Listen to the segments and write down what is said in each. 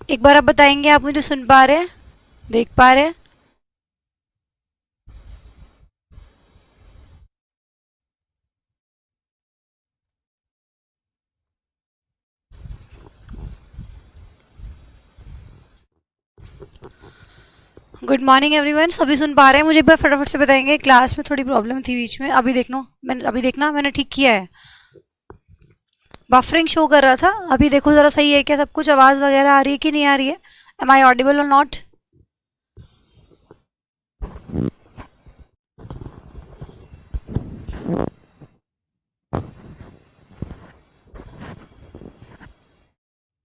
एक बार आप बताएंगे, आप मुझे सुन पा रहे हैं, देख पा रहे हैं? गुड मॉर्निंग एवरीवन, सभी सुन पा रहे हैं मुझे? एक बार फटाफट से बताएंगे। क्लास में थोड़ी प्रॉब्लम थी बीच में, अभी देखना मैंने ठीक किया है। बफरिंग शो कर रहा था, अभी देखो जरा सही है क्या सब कुछ? आवाज़ वगैरह आ रही है कि नहीं आ रही है? एम आई ऑडिबल और नॉट?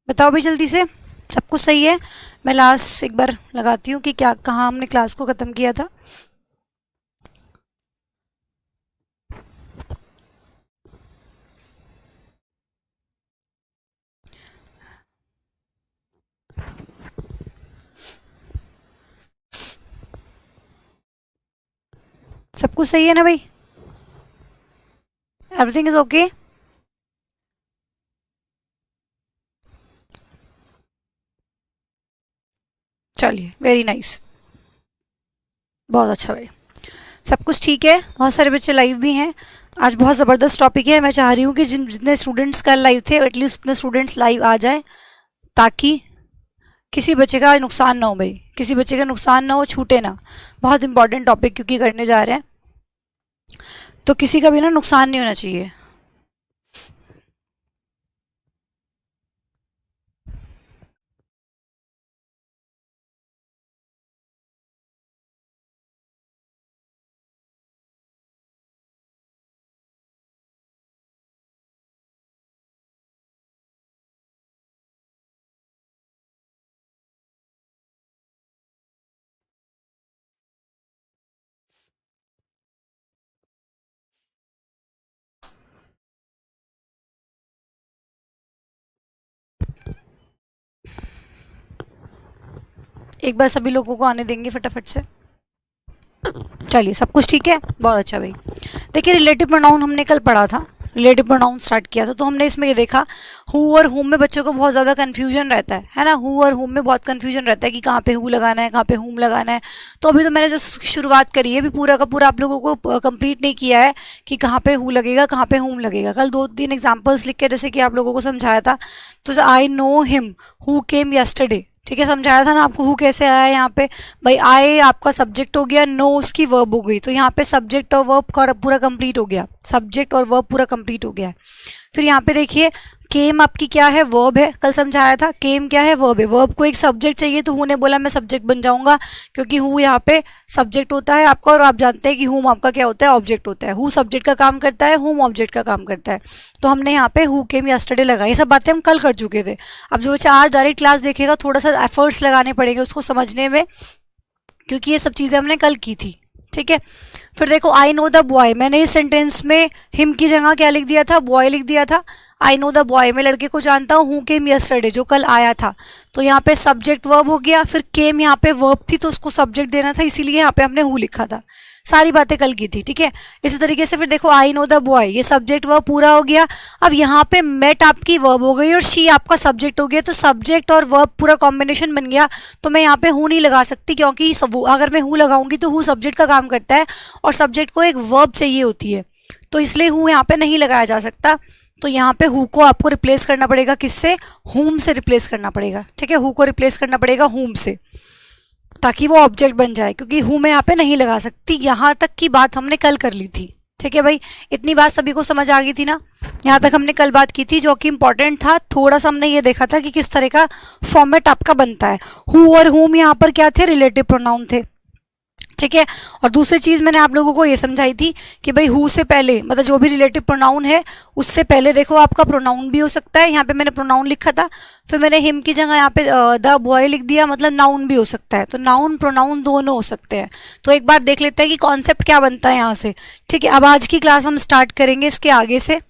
बताओ भी जल्दी से, सब कुछ सही है? मैं लास्ट एक बार लगाती हूँ कि क्या कहाँ हमने क्लास को ख़त्म किया था। सब कुछ सही है ना भाई? Everything is okay? चलिए, वेरी नाइस, बहुत अच्छा भाई। सब कुछ ठीक है, बहुत सारे बच्चे लाइव भी हैं। आज बहुत ज़बरदस्त टॉपिक है। मैं चाह रही हूँ कि जितने स्टूडेंट्स कल लाइव थे एटलीस्ट उतने स्टूडेंट्स लाइव आ जाएं, ताकि किसी बच्चे का नुकसान ना हो भाई, किसी बच्चे का नुकसान ना हो, छूटे ना। बहुत इंपॉर्टेंट टॉपिक क्योंकि करने जा रहे हैं, तो किसी का भी ना नुकसान नहीं होना चाहिए। एक बार सभी लोगों को आने देंगे फटाफट से। चलिए, सब कुछ ठीक है, बहुत अच्छा भाई। देखिए, रिलेटिव प्रोनाउन हमने कल पढ़ा था, रिलेटिव प्रोनाउन स्टार्ट किया था, तो हमने इसमें ये देखा हु और हुम में बच्चों को बहुत ज़्यादा कन्फ्यूजन रहता है ना? हु और हुम में बहुत कन्फ्यूजन रहता है कि कहाँ पे हु लगाना है, कहाँ पे हुम लगाना है। तो अभी तो मैंने जस्ट उसकी शुरुआत करी है, अभी पूरा का पूरा आप लोगों को कंप्लीट नहीं किया है कि कहाँ पे हु लगेगा, कहाँ पे हुम लगेगा। कल 2-3 एग्जाम्पल्स लिख के जैसे कि आप लोगों को समझाया था। तो I know him who came yesterday, ठीक है, समझाया था ना आपको हु कैसे आया है यहाँ पे। भाई आई आपका सब्जेक्ट हो गया, नो उसकी वर्ब हो गई, तो यहाँ पे सब्जेक्ट और वर्ब पूरा कंप्लीट हो गया, सब्जेक्ट और वर्ब पूरा कंप्लीट हो गया है। फिर यहाँ पे देखिए, केम आपकी क्या है? वर्ब है, कल समझाया था। केम क्या है? वर्ब है। वर्ब को एक सब्जेक्ट चाहिए, तो हु ने बोला मैं सब्जेक्ट बन जाऊंगा, क्योंकि हु यहाँ पे सब्जेक्ट होता है आपका, और आप जानते हैं कि हुम आपका क्या होता है? ऑब्जेक्ट होता है। हु सब्जेक्ट का काम करता है, हुम ऑब्जेक्ट का काम करता है। तो हमने यहाँ पे हु केम यस्टरडे लगाई। ये सब बातें हम कल कर चुके थे। अब जो बच्चा आज डायरेक्ट क्लास देखेगा, थोड़ा सा एफर्ट्स लगाने पड़ेंगे उसको समझने में, क्योंकि ये सब चीज़ें हमने कल की थी, ठीक है। फिर देखो, आई नो द बॉय, मैंने इस सेंटेंस में हिम की जगह क्या लिख दिया था? बॉय लिख दिया था। आई नो द बॉय, मैं लड़के को जानता हूँ। हु केम यस्टरडे, जो कल आया था। तो यहाँ पे सब्जेक्ट वर्ब हो गया, फिर केम यहाँ पे वर्ब थी तो उसको सब्जेक्ट देना था, इसीलिए यहाँ पे हमने हु लिखा था। सारी बातें कल की थी, ठीक है। इसी तरीके से फिर देखो, आई नो द बॉय, ये सब्जेक्ट वर्ब पूरा हो गया। अब यहाँ पे मेट आपकी वर्ब हो गई और शी आपका सब्जेक्ट हो गया, तो सब्जेक्ट और वर्ब पूरा कॉम्बिनेशन बन गया। तो मैं यहाँ पे हु नहीं लगा सकती, क्योंकि अगर मैं हु लगाऊंगी तो हु सब्जेक्ट का काम करता है और सब्जेक्ट को एक वर्ब चाहिए होती है, तो इसलिए हु यहाँ पे नहीं लगाया जा सकता। तो यहाँ पे हु को आपको रिप्लेस करना पड़ेगा, किससे? हुम से रिप्लेस करना पड़ेगा, ठीक है। हु को रिप्लेस करना पड़ेगा हुम से, ताकि वो ऑब्जेक्ट बन जाए, क्योंकि हु मैं यहाँ पे नहीं लगा सकती। यहाँ तक की बात हमने कल कर ली थी, ठीक है भाई। इतनी बात सभी को समझ आ गई थी ना? यहाँ तक हमने कल बात की थी, जो कि इंपॉर्टेंट था। थोड़ा सा हमने ये देखा था कि किस तरह का फॉर्मेट आपका बनता है। हु और हुम यहाँ पर क्या थे? रिलेटिव प्रोनाउन थे, ठीक है। और दूसरी चीज मैंने आप लोगों को ये समझाई थी कि भाई हु से पहले, मतलब जो भी रिलेटिव प्रोनाउन है उससे पहले देखो आपका प्रोनाउन भी हो सकता है। यहाँ पे मैंने प्रोनाउन लिखा था, फिर मैंने हिम की जगह यहाँ पे द बॉय लिख दिया, मतलब नाउन भी हो सकता है। तो नाउन प्रोनाउन दोनों हो सकते हैं। तो एक बार देख लेते हैं कि कॉन्सेप्ट क्या बनता है यहाँ से, ठीक है। अब आज की क्लास हम स्टार्ट करेंगे इसके आगे से।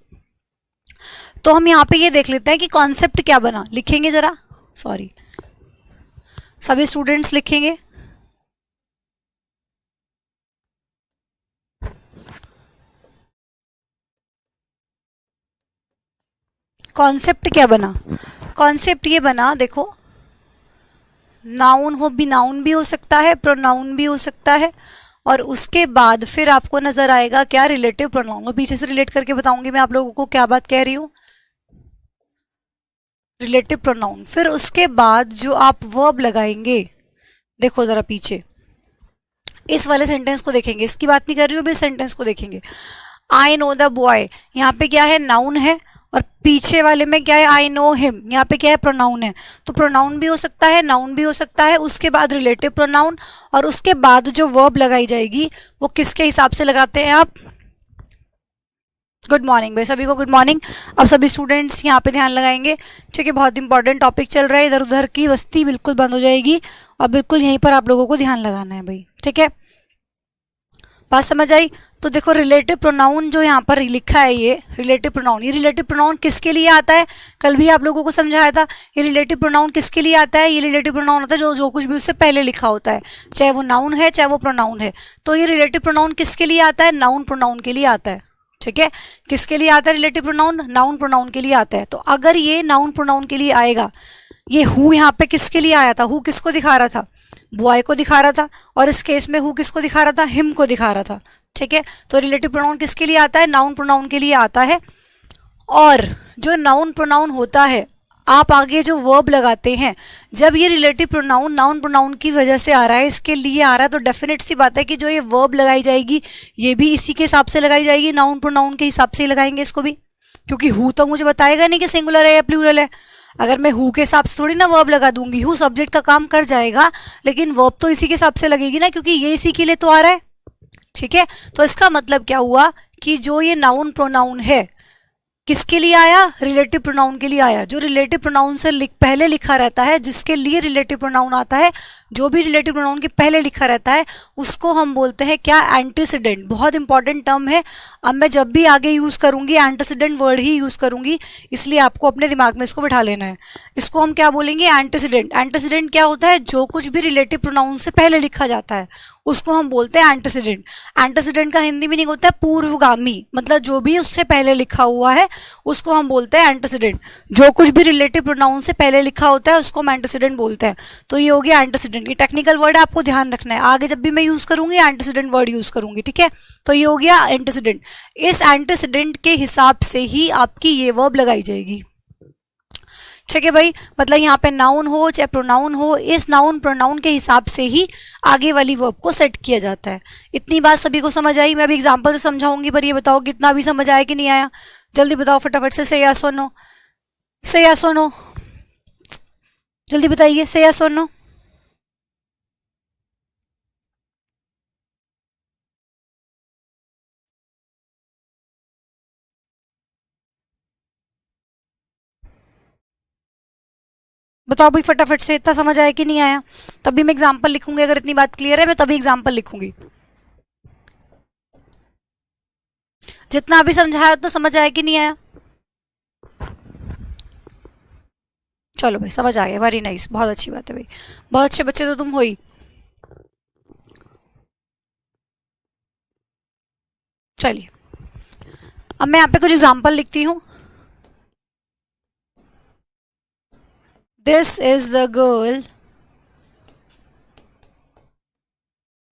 तो हम यहाँ पे ये देख लेते हैं कि कॉन्सेप्ट क्या बना। लिखेंगे जरा, सॉरी, सभी स्टूडेंट्स लिखेंगे। कॉन्सेप्ट क्या बना? कॉन्सेप्ट ये बना, देखो, नाउन हो भी, नाउन भी हो सकता है, प्रोनाउन भी हो सकता है, और उसके बाद फिर आपको नजर आएगा क्या, रिलेटिव प्रोनाउन। मैं पीछे से रिलेट करके बताऊंगी मैं आप लोगों को क्या बात कह रही हूँ, रिलेटिव प्रोनाउन। फिर उसके बाद जो आप वर्ब लगाएंगे, देखो जरा पीछे इस वाले सेंटेंस को देखेंगे, इसकी बात नहीं कर रही हूँ, इस सेंटेंस को देखेंगे। आई नो द बॉय, यहाँ पे क्या है, नाउन है, और पीछे वाले में क्या है, आई नो हिम, यहाँ पे क्या है, प्रोनाउन है। तो प्रोनाउन भी हो सकता है, नाउन भी हो सकता है, उसके बाद रिलेटिव प्रोनाउन, और उसके बाद जो वर्ब लगाई जाएगी वो किसके हिसाब से लगाते हैं आप। गुड मॉर्निंग भाई सभी को, गुड मॉर्निंग। अब सभी स्टूडेंट्स यहाँ पे ध्यान लगाएंगे, ठीक है, बहुत इंपॉर्टेंट टॉपिक चल रहा है, इधर उधर की बस्ती बिल्कुल बंद हो जाएगी, और बिल्कुल यहीं पर आप लोगों को ध्यान लगाना है भाई, ठीक है, बात समझ आई। तो देखो रिलेटिव प्रोनाउन जो यहाँ पर लिखा है, ये रिलेटिव प्रोनाउन, ये रिलेटिव प्रोनाउन किसके लिए आता है, कल भी आप लोगों को समझाया था। ये रिलेटिव प्रोनाउन किसके लिए आता है, ये रिलेटिव प्रोनाउन आता है जो कुछ भी उससे पहले लिखा होता है, चाहे वो नाउन है चाहे वो प्रोनाउन है। तो ये रिलेटिव प्रोनाउन किसके लिए आता है, नाउन प्रोनाउन के लिए आता है, ठीक है। किसके लिए आता है रिलेटिव प्रोनाउन, नाउन प्रोनाउन के लिए आता है। तो अगर ये नाउन प्रोनाउन के लिए आएगा, ये हु यहाँ पे किसके लिए आया था, हु किसको दिखा रहा था, बॉय को दिखा रहा था, और इस केस में हु किसको दिखा रहा था, हिम को दिखा रहा था, ठीक है। तो रिलेटिव प्रोनाउन किसके लिए आता है, नाउन प्रोनाउन के लिए आता है। और जो नाउन प्रोनाउन होता है, आप आगे जो वर्ब लगाते हैं, जब ये रिलेटिव प्रोनाउन नाउन प्रोनाउन की वजह से आ रहा है, इसके लिए आ रहा है, तो डेफिनेट सी बात है कि जो ये वर्ब लगाई जाएगी ये भी इसी के हिसाब से लगाई जाएगी, नाउन प्रोनाउन के हिसाब से ही लगाएंगे इसको भी, क्योंकि हु तो मुझे बताएगा नहीं कि सिंगुलर है या प्लूरल है। अगर मैं हु के हिसाब से थोड़ी ना वर्ब लगा दूंगी, हु सब्जेक्ट का काम कर जाएगा, लेकिन वर्ब तो इसी के हिसाब से लगेगी ना, क्योंकि ये इसी के लिए तो आ रहा है, ठीक है। तो इसका मतलब क्या हुआ कि जो ये नाउन प्रोनाउन है किसके लिए आया, रिलेटिव प्रोनाउन के लिए आया। जो रिलेटिव प्रोनाउन से पहले लिखा रहता है, जिसके लिए रिलेटिव प्रोनाउन आता है, जो भी रिलेटिव प्रोनाउन के पहले लिखा रहता है उसको हम बोलते हैं क्या, एंटीसीडेंट। बहुत इंपॉर्टेंट टर्म है, अब मैं जब भी आगे यूज करूंगी एंटीसीडेंट वर्ड ही यूज करूंगी, इसलिए आपको अपने दिमाग में इसको बिठा लेना है। इसको हम क्या बोलेंगे, एंटीसीडेंट। एंटीसीडेंट क्या होता है, जो कुछ भी रिलेटिव प्रोनाउन से पहले लिखा जाता है उसको हम बोलते हैं एंटीसीडेंट। एंटीसीडेंट का हिंदी मीनिंग होता है पूर्वगामी, मतलब जो भी उससे पहले लिखा हुआ है उसको हम बोलते हैं एंटीसीडेंट। जो कुछ भी रिलेटिव प्रोनाउन से पहले लिखा होता है उसको हम एंटीसीडेंट बोलते हैं। तो ये हो गया एंटीसीडेंट, ये टेक्निकल वर्ड है, आपको ध्यान रखना है, आगे जब भी मैं यूज करूंगी एंटीसीडेंट वर्ड यूज करूंगी, ठीक है। तो ये हो गया एंटीसीडेंट। इस एंटीसीडेंट के हिसाब से ही आपकी ये वर्ब लगाई जाएगी, ठीक है भाई। मतलब यहाँ पे नाउन हो चाहे प्रोनाउन हो, इस नाउन प्रोनाउन के हिसाब से ही आगे वाली वर्ब को सेट किया जाता है। इतनी बात सभी को समझ आई। मैं अभी एग्जांपल से समझाऊंगी, पर ये बताओ कितना भी समझ आया कि नहीं आया, जल्दी बताओ फटाफट से यस और नो, से यस और नो, जल्दी बताइए, से यस और नो। बताओ भाई फटाफट से, इतना समझ आया कि नहीं आया। तभी मैं एग्जाम्पल लिखूंगी, अगर इतनी बात क्लियर है मैं तभी एग्जाम्पल लिखूंगी। जितना अभी समझाया उतना समझ आया कि नहीं आया। चलो भाई समझ आ गया, वेरी नाइस, बहुत अच्छी बात है भाई, बहुत अच्छे बच्चे तो तुम हो ही। चलिए अब मैं यहाँ पे कुछ एग्जाम्पल लिखती हूँ। This is the girl,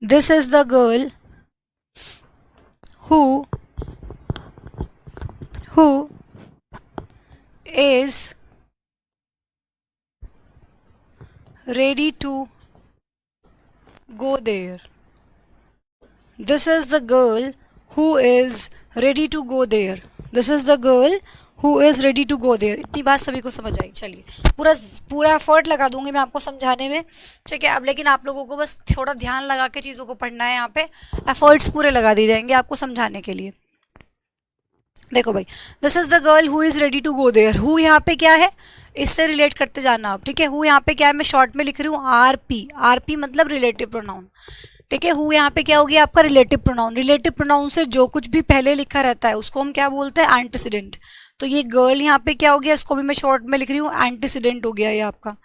this is the girl who is ready to go there. This is the girl who is ready to go there. This is the girl who is ready to go there. इतनी बात सभी को समझ आई। चलिए पूरा effort लगा दूंगी मैं आपको समझाने में, ठीक है। अब लेकिन आप लोगों को बस थोड़ा ध्यान लगा के चीज़ों को पढ़ना है, यहाँ पे एफर्ट्स पूरे लगा दिए जाएंगे आपको समझाने के लिए। देखो भाई, this is the girl who is ready to go there. Who यहाँ पे क्या है, इससे रिलेट करते जाना आप, ठीक है। हु यहाँ पे क्या है, मैं शॉर्ट में लिख रही हूँ आरपी। आरपी मतलब रिलेटिव प्रोनाउन, ठीक है। हु यहाँ पे क्या हो गया आपका, रिलेटिव प्रोनाउन। रिलेटिव प्रोनाउन से जो कुछ भी पहले लिखा रहता है उसको हम क्या बोलते हैं, एंटीसीडेंट। तो ये गर्ल यहाँ पे क्या हो गया, इसको भी मैं शॉर्ट में लिख रही हूँ, एंटीसीडेंट हो गया ये आपका,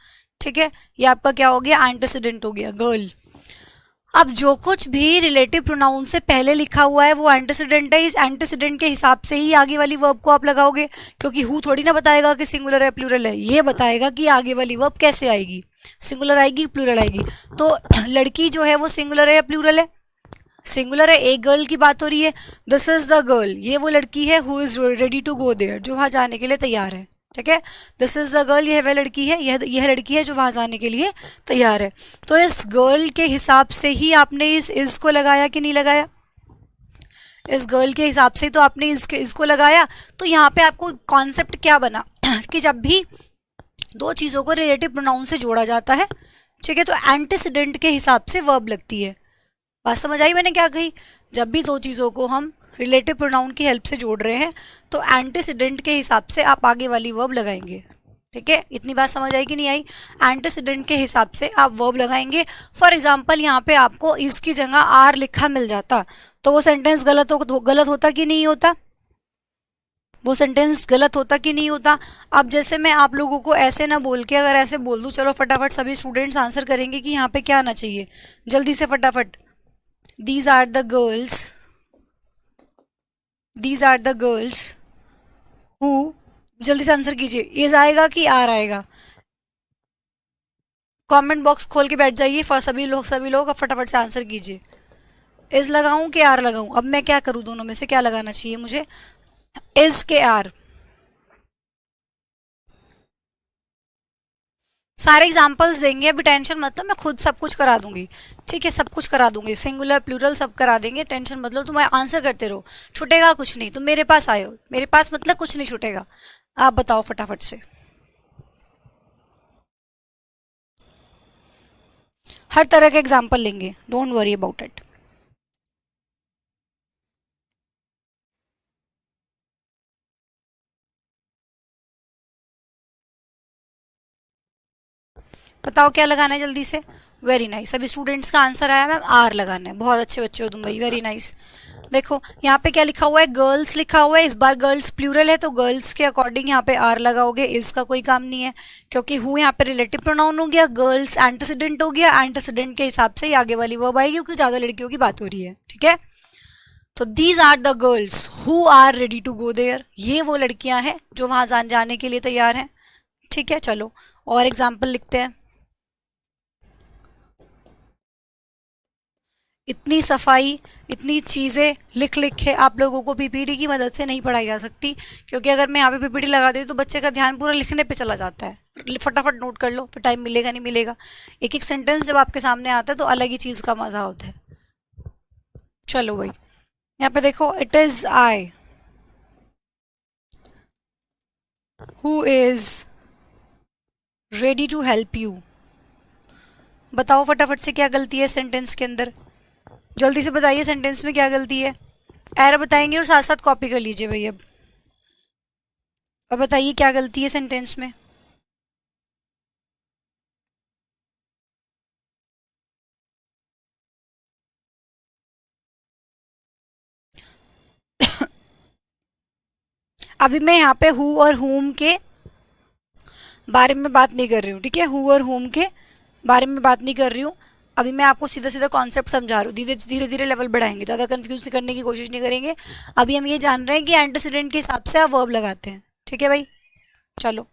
ठीक है। ये आपका क्या हो गया, एंटीसीडेंट हो गया गर्ल। अब जो कुछ भी रिलेटिव प्रोनाउन से पहले लिखा हुआ है वो एंटीसीडेंट है, इस एंटीसीडेंट के हिसाब से ही आगे वाली वर्ब को आप लगाओगे, क्योंकि हु थोड़ी ना बताएगा कि सिंगुलर है प्लूरल है, ये बताएगा कि आगे वाली वर्ब कैसे आएगी। सिंगुलर आएगी प्लूरल आएगी। तो लड़की जो है वो सिंगुलर है या प्लूरल है? सिंगुलर है। एक गर्ल की बात हो रही है, दिस इज द गर्ल, ये वो लड़की है who is ready to go there, जो वहां जाने के लिए तैयार है। ठीक है, दिस इज द गर्ल, यह वह लड़की है, यह लड़की है जो वहां जाने के लिए तैयार है। तो इस गर्ल के हिसाब से ही आपने इस इज को लगाया कि नहीं लगाया? इस गर्ल के हिसाब से तो आपने इसको लगाया। तो यहाँ पे आपको कॉन्सेप्ट क्या बना कि जब भी दो चीज़ों को रिलेटिव प्रोनाउन से जोड़ा जाता है, ठीक है, तो एंटीसीडेंट के हिसाब से वर्ब लगती है। बात समझ आई मैंने क्या कही? जब भी दो चीज़ों को हम रिलेटिव प्रोनाउन की हेल्प से जोड़ रहे हैं तो एंटीसीडेंट के हिसाब से आप आगे वाली वर्ब लगाएंगे। ठीक है, इतनी बात समझ आई कि नहीं आई? एंटीसीडेंट के हिसाब से आप वर्ब लगाएंगे। फॉर एग्जांपल यहाँ पे आपको इसकी जगह आर लिखा मिल जाता तो वो सेंटेंस गलत होता कि नहीं होता? वो सेंटेंस गलत होता कि नहीं होता? अब जैसे मैं आप लोगों को ऐसे ना बोल के अगर ऐसे बोल दूं, चलो फटाफट सभी स्टूडेंट्स आंसर करेंगे कि यहाँ पे क्या आना चाहिए, जल्दी से फटाफट। These are the girls who, जल्दी से आंसर कीजिए। इज आएगा कि आर आएगा? कमेंट बॉक्स खोल के बैठ जाइए सभी लोग अब फटाफट से आंसर कीजिए। इज लगाऊं कि आर लगाऊं? अब मैं क्या करूं, दोनों में से क्या लगाना चाहिए मुझे? इज के आर? सारे एग्जाम्पल्स देंगे, अभी टेंशन मतलब मैं खुद सब कुछ करा दूंगी। ठीक है, सब कुछ करा दूंगी, सिंगुलर प्लूरल सब करा देंगे, टेंशन मतलब तुम आंसर करते रहो, छूटेगा कुछ नहीं। तुम मेरे पास आए हो, मेरे पास मतलब कुछ नहीं छूटेगा। आप बताओ फटाफट से। हर तरह के एग्जाम्पल लेंगे, डोंट वरी अबाउट इट। बताओ क्या लगाना है जल्दी से। वेरी नाइस, अभी स्टूडेंट्स का आंसर आया मैम आर लगाना है। बहुत अच्छे बच्चे हो तुम भाई, वेरी नाइस। देखो यहाँ पे क्या लिखा हुआ है, गर्ल्स लिखा हुआ है। इस बार गर्ल्स प्लूरल है तो गर्ल्स के अकॉर्डिंग यहाँ पे आर लगाओगे। इसका कोई काम नहीं है क्योंकि हु यहाँ पे रिलेटिव प्रोनाउन हो गया, गर्ल्स एंटीसीडेंट हो गया, एंटीसीडेंट के हिसाब से ही आगे वाली वर्ब आएगी क्योंकि ज्यादा लड़कियों की बात हो रही है। ठीक है, तो these are the girls who are ready to go there, ये वो लड़कियां हैं जो वहां जाने के लिए तैयार हैं। ठीक है, चलो और एग्जाम्पल लिखते हैं। इतनी सफाई, इतनी चीज़ें लिख लिख के आप लोगों को पीपीटी की मदद से नहीं पढ़ाई जा सकती, क्योंकि अगर मैं यहाँ पे पीपीटी लगा देती तो बच्चे का ध्यान पूरा लिखने पे चला जाता है। फटाफट नोट कर लो, फिर टाइम मिलेगा नहीं मिलेगा। एक एक सेंटेंस जब आपके सामने आता है तो अलग ही चीज़ का मज़ा होता है। चलो भाई, यहाँ पे देखो, it is I who is ready to help you. बताओ फटाफट से क्या गलती है सेंटेंस के अंदर, जल्दी से बताइए सेंटेंस में क्या गलती है। एरर बताएंगे और साथ साथ कॉपी कर लीजिए भाई। अब बताइए क्या गलती है सेंटेंस में। अभी मैं यहाँ पे हु और हुम के बारे में बात नहीं कर रही हूँ। ठीक है, हु और हुम के बारे में बात नहीं कर रही हूँ। अभी मैं आपको सीधा सीधा कॉन्सेप्ट समझा रही हूँ। धीरे धीरे लेवल बढ़ाएंगे, ज़्यादा कंफ्यूज करने की कोशिश नहीं करेंगे। अभी हम ये जान रहे हैं कि एंटीसीडेंट के हिसाब से आप वर्ब लगाते हैं। ठीक है भाई, चलो।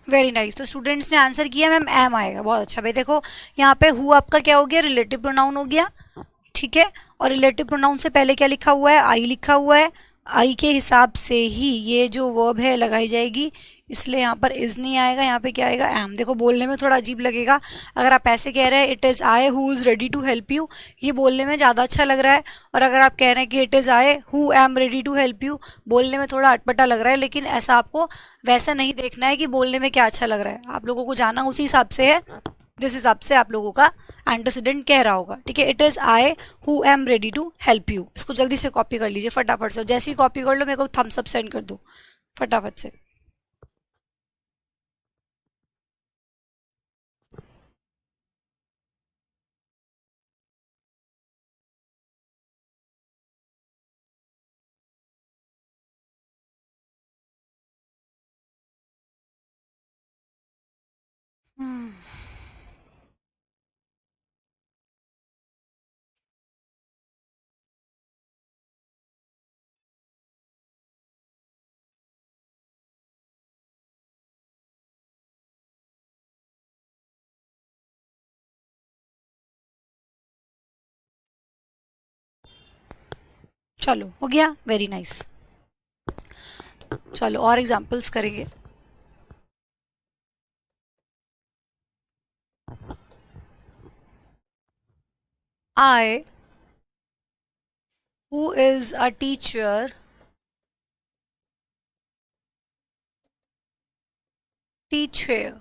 वेरी नाइस, तो स्टूडेंट्स ने आंसर किया मैम एम आएगा। बहुत अच्छा भाई। देखो यहाँ पे हु आपका क्या हो गया, रिलेटिव प्रोनाउन हो गया। ठीक है, और रिलेटिव प्रोनाउन से पहले क्या लिखा हुआ है, आई लिखा हुआ है। आई के हिसाब से ही ये जो वर्ब है लगाई जाएगी। इसलिए यहाँ पर इज नहीं आएगा, यहाँ पे क्या आएगा एम। देखो बोलने में थोड़ा अजीब लगेगा, अगर आप ऐसे कह रहे हैं it is I who is ready to help you, ये बोलने में ज़्यादा अच्छा लग रहा है। और अगर आप कह रहे हैं कि it is I who am ready to help you, बोलने में थोड़ा अटपटा लग रहा है। लेकिन ऐसा आपको वैसा नहीं देखना है कि बोलने में क्या अच्छा लग रहा है, आप लोगों को जाना उसी हिसाब से है जिस हिसाब से आप लोगों का एंटीसीडेंट कह रहा होगा। ठीक है, it is I who am ready to help you. इसको जल्दी से कॉपी कर लीजिए फटाफट से, जैसे ही कॉपी कर लो मेरे को थम्स अप सेंड कर दो फटाफट से। चलो हो गया, वेरी नाइस। चलो और एग्जांपल्स करेंगे। I, who is a teacher, teach here.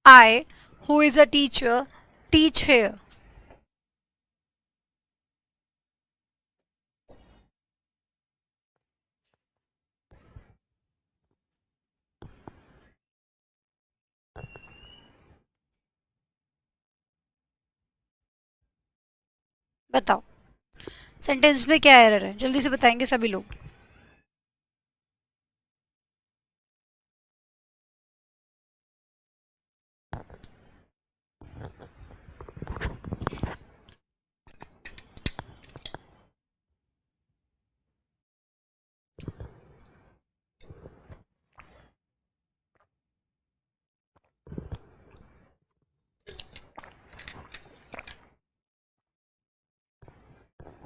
I, who is a teacher, teach here. बताओ सेंटेंस में क्या एरर है, जल्दी से बताएंगे सभी लोग।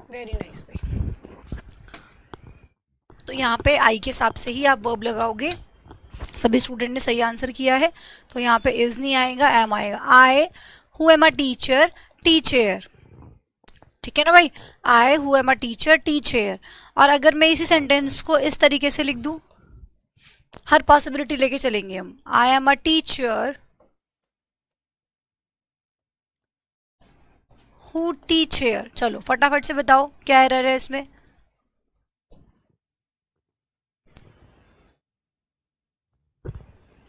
वेरी नाइस भाई। तो यहाँ पे आई के हिसाब से ही आप वर्ब लगाओगे। सभी स्टूडेंट ने सही आंसर किया है, तो यहाँ पे इज नहीं आएगा, एम आएगा। आई who am a teacher teacher, ठीक है ना भाई, आई who am a teacher teacher. और अगर मैं इसी सेंटेंस को इस तरीके से लिख दूं, हर पॉसिबिलिटी लेके चलेंगे हम। I am a teacher who teacher. चलो फटाफट से बताओ क्या एरर है इसमें।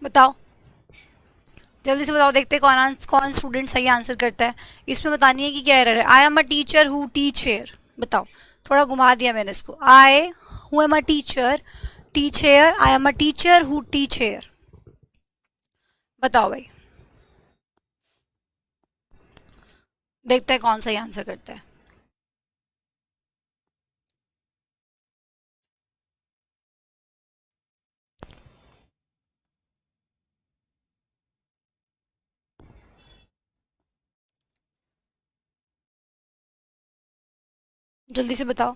बताओ जल्दी से बताओ, देखते हैं कौन स्टूडेंट सही आंसर करता है। इसमें बतानी है कि क्या एरर है। I am a teacher who teacher, बताओ, थोड़ा घुमा दिया मैंने इसको। आई who am a teacher teacher, I am a teacher who teacher. बताओ भाई, देखते हैं कौन सही आंसर करता है। जल्दी से बताओ।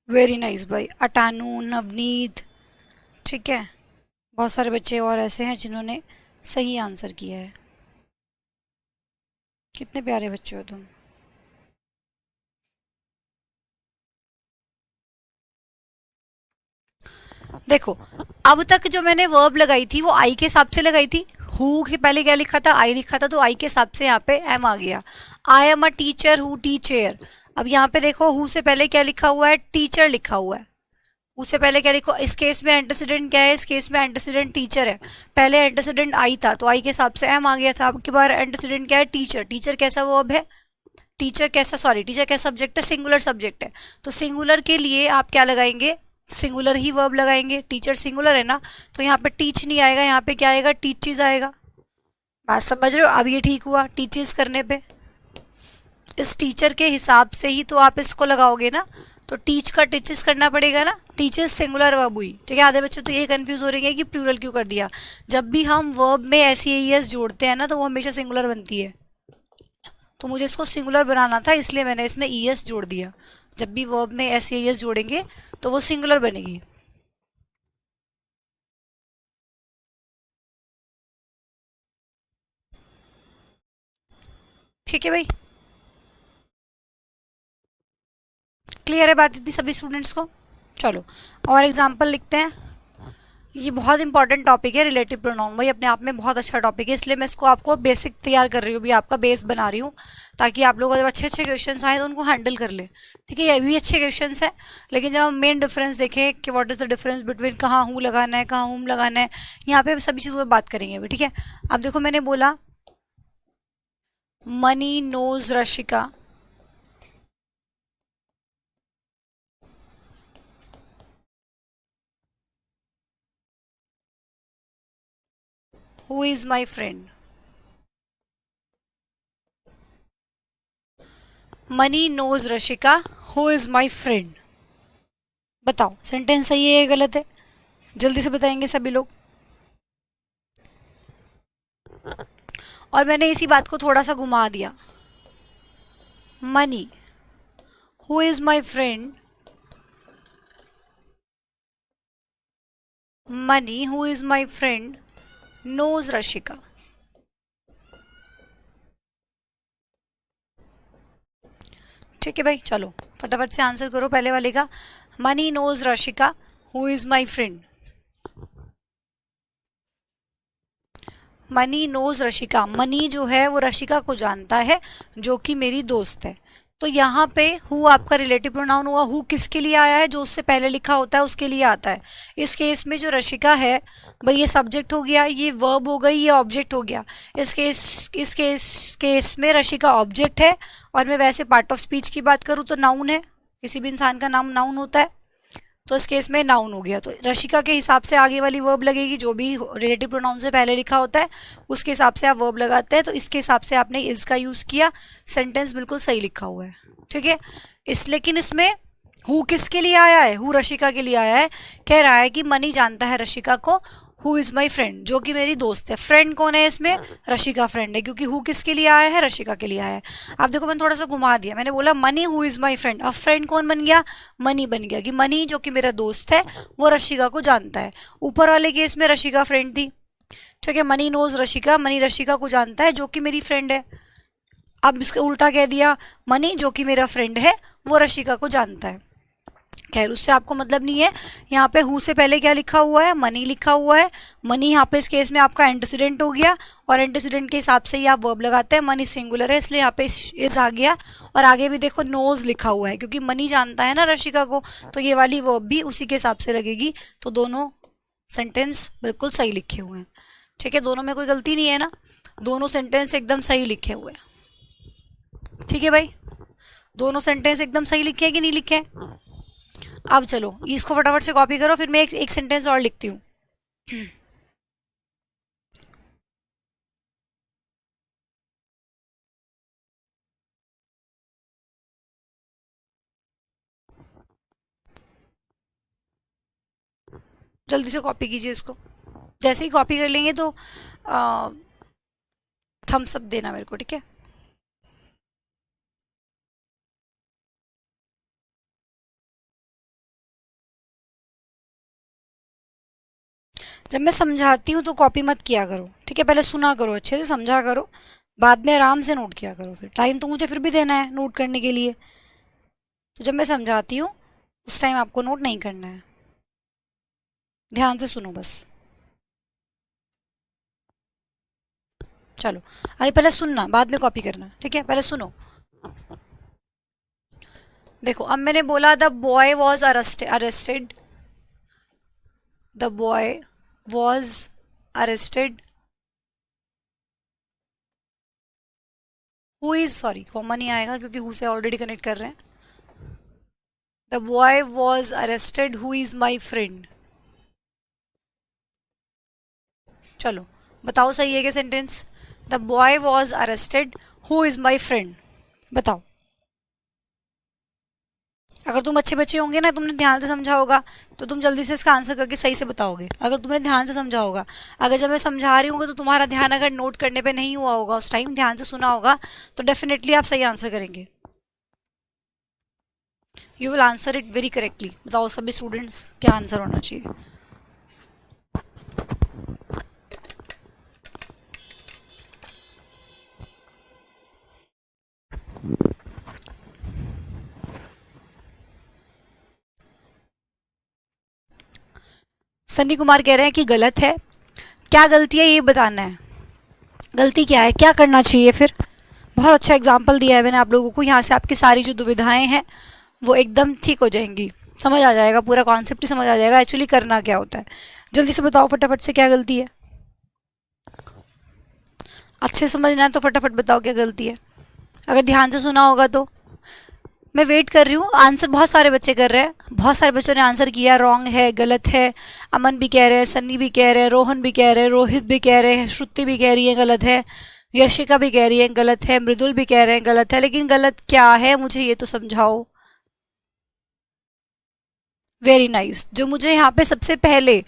वेरी नाइस भाई, अटानू, नवनीत, ठीक है, बहुत सारे बच्चे और ऐसे हैं जिन्होंने सही आंसर किया है। कितने प्यारे बच्चे हो तुम। देखो अब तक जो मैंने वर्ब लगाई थी वो आई के हिसाब से लगाई थी। हु के पहले क्या लिखा था, आई लिखा था, तो आई के हिसाब से यहाँ पे एम आ गया। I am a teacher who teacher. अब यहाँ पे देखो हु से पहले क्या लिखा हुआ है, टीचर लिखा हुआ है। उससे पहले क्या लिखो, इस केस में एंटीसीडेंट क्या है, इस केस में एंटीसीडेंट टीचर है। पहले एंटीसीडेंट आई था तो आई के हिसाब से एम आ गया था। अब की बार एंटीसीडेंट क्या है, टीचर। टीचर कैसा वर्ब है, टीचर कैसा सब्जेक्ट है, सिंगुलर सब्जेक्ट है। तो सिंगुलर के लिए आप क्या लगाएंगे, सिंगुलर ही वर्ब लगाएंगे। टीचर सिंगुलर है ना, तो यहाँ पे टीच नहीं आएगा, यहाँ पे क्या आएगा, टीचीज आएगा। बात समझ रहे हो, अब ये ठीक हुआ टीचीज करने पे। इस टीचर के हिसाब से ही तो आप इसको लगाओगे ना, तो टीच का टीचर्स करना पड़ेगा ना, टीचर्स सिंगुलर वर्ब हुई। ठीक है, आधे बच्चे तो ये कंफ्यूज हो रहे हैं कि प्लूरल क्यों कर दिया। जब भी हम वर्ब में एस जोड़ते हैं ना तो वो हमेशा सिंगुलर बनती है, तो मुझे इसको सिंगुलर बनाना था, इसलिए मैंने इसमें ईएस जोड़ दिया। जब भी वर्ब में एस जोड़ेंगे तो वो सिंगुलर बनेगी। ठीक है भाई, क्लियर है बात इतनी सभी स्टूडेंट्स को। चलो और एग्जांपल लिखते हैं। ये बहुत इंपॉर्टेंट टॉपिक है रिलेटिव प्रोनाउन, भाई अपने आप में बहुत अच्छा टॉपिक है, इसलिए मैं इसको आपको बेसिक तैयार कर रही हूँ, भी आपका बेस बना रही हूँ, ताकि आप लोग जब अच्छे अच्छे क्वेश्चन आए तो उनको हैंडल कर ले। ठीक है, ये भी अच्छे क्वेश्चन है, लेकिन जब हम मेन डिफरेंस देखें कि what is the difference between कहाँ हूँ लगाना है, कहाँ हूँ लगाना है, यहाँ पे सभी चीज़ों पर बात करेंगे अभी। ठीक है, अब देखो मैंने बोला Mani knows Rashika, who is my friend. Mani knows Rashika, who is my friend. बताओ सेंटेंस सही है या गलत है, जल्दी से बताएंगे सभी लोग। और मैंने इसी बात को थोड़ा सा घुमा दिया, Mani who is my friend, Mani who is my friend knows Rashika. ठीक है भाई, चलो फटाफट से आंसर करो पहले वाले का। Mani knows Rashika, who is my friend. Mani knows Rashika, Mani जो है वो रशिका को जानता है जो कि मेरी दोस्त है। तो यहाँ पे हु आपका रिलेटिव प्रोनाउन हुआ, हु किसके लिए आया है, जो उससे पहले लिखा होता है उसके लिए आता है। इस केस में जो रशिका है भाई ये सब्जेक्ट हो गया, ये वर्ब हो गई, ये ऑब्जेक्ट हो गया। इस केस में रशिका ऑब्जेक्ट है, और मैं वैसे पार्ट ऑफ स्पीच की बात करूँ तो नाउन है, किसी भी इंसान का नाम नाउन होता है, तो इस केस में नाउन हो गया। तो रशिका के हिसाब से आगे वाली वर्ब लगेगी, जो भी रिलेटिव प्रोनाउन से पहले लिखा होता है उसके हिसाब से आप वर्ब लगाते हैं। तो इसके हिसाब से आपने इज का यूज़ किया, सेंटेंस बिल्कुल सही लिखा हुआ है। ठीक है, लेकिन इसमें हु किसके लिए आया है, हु रशिका के लिए आया है। कह रहा है कि मनी जानता है रशिका को, हु इज़ माई फ्रेंड, जो कि मेरी दोस्त है। फ्रेंड कौन है इसमें, रशिका फ्रेंड है, क्योंकि हु किसके लिए आया है, रशिका के लिए आया है। अब देखो मैंने थोड़ा सा घुमा दिया, मैंने बोला money who is my friend, अब फ्रेंड कौन बन गया, मनी बन गया, कि मनी जो कि मेरा दोस्त है वो रशिका को जानता है। ऊपर वाले केस में रशिका फ्रेंड थी। ठीक है, मनी नोज रशिका, मनी रशिका को जानता है जो कि मेरी फ्रेंड है। अब इसका उल्टा कह दिया, मनी जो कि मेरा फ्रेंड है वो रशिका को जानता है। खैर उससे आपको मतलब नहीं है। यहाँ पे हु से पहले क्या लिखा हुआ है, मनी लिखा हुआ है। मनी यहाँ पे इस केस में आपका एंटीसीडेंट हो गया, और एंटीसीडेंट के हिसाब से ही आप वर्ब लगाते हैं। मनी सिंगुलर है इसलिए यहाँ पे इज आ गया, और आगे भी देखो नोज लिखा हुआ है, क्योंकि मनी जानता है ना रशिका को, तो ये वाली वर्ब भी उसी के हिसाब से लगेगी। तो दोनों सेंटेंस बिल्कुल सही लिखे हुए हैं। ठीक है, दोनों में कोई गलती नहीं है ना, दोनों सेंटेंस एकदम सही लिखे हुए हैं। ठीक है भाई, दोनों सेंटेंस एकदम सही लिखे हैं कि नहीं लिखे हैं। अब चलो इसको फटाफट से कॉपी करो, फिर मैं एक सेंटेंस और लिखती हूँ। जल्दी से कॉपी कीजिए इसको, जैसे ही कॉपी कर लेंगे तो थम्स अप देना मेरे को, ठीक है। जब मैं समझाती हूँ तो कॉपी मत किया करो, ठीक है, पहले सुना करो, अच्छे से समझा करो, बाद में आराम से नोट किया करो। फिर टाइम तो मुझे फिर भी देना है नोट करने के लिए, तो जब मैं समझाती हूँ उस टाइम आपको नोट नहीं करना है, ध्यान से सुनो बस। चलो अभी पहले सुनना, बाद में कॉपी करना, ठीक है, पहले सुनो। देखो अब मैंने बोला the boy was arrested, the boy was arrested, who is, sorry common ही आएगा क्योंकि हु से ऑलरेडी कनेक्ट कर रहे हैं। The boy was arrested, who is my friend. चलो बताओ सही है क्या sentence, the boy was arrested, who is my friend, बताओ। अगर तुम अच्छे बच्चे होंगे ना, तुमने ध्यान से समझा होगा, तो तुम जल्दी से इसका आंसर करके सही से बताओगे, अगर तुमने ध्यान से समझा होगा। अगर जब मैं समझा रही हूँ तो तुम्हारा ध्यान अगर नोट करने पे नहीं हुआ होगा, उस टाइम ध्यान से सुना होगा, तो डेफिनेटली आप सही आंसर करेंगे। You will answer it very correctly. बताओ सभी स्टूडेंट्स क्या आंसर होना चाहिए। सन्नी कुमार कह रहे हैं कि गलत है। क्या गलती है ये बताना है। गलती क्या है, क्या करना चाहिए फिर। बहुत अच्छा एग्जाम्पल दिया है मैंने आप लोगों को। यहाँ से आपकी सारी जो दुविधाएं हैं वो एकदम ठीक हो जाएंगी, समझ आ जाएगा, पूरा कॉन्सेप्ट ही समझ आ जाएगा एक्चुअली करना क्या होता है। जल्दी से बताओ फटाफट से क्या गलती है। अच्छे से समझना है तो फटाफट बताओ क्या गलती है, अगर ध्यान से सुना होगा तो। मैं वेट कर रही हूँ, आंसर बहुत सारे बच्चे कर रहे हैं, बहुत सारे बच्चों ने आंसर किया। रॉन्ग है, गलत है, अमन भी कह रहे हैं, सन्नी भी कह रहे हैं, रोहन भी कह रहे हैं, रोहित भी कह रहे हैं, श्रुति भी कह रही है गलत है, यशिका भी कह रही है गलत है, मृदुल भी कह रहे हैं गलत है। लेकिन गलत क्या है मुझे ये तो समझाओ। Very nice. जो मुझे यहाँ पे सबसे पहले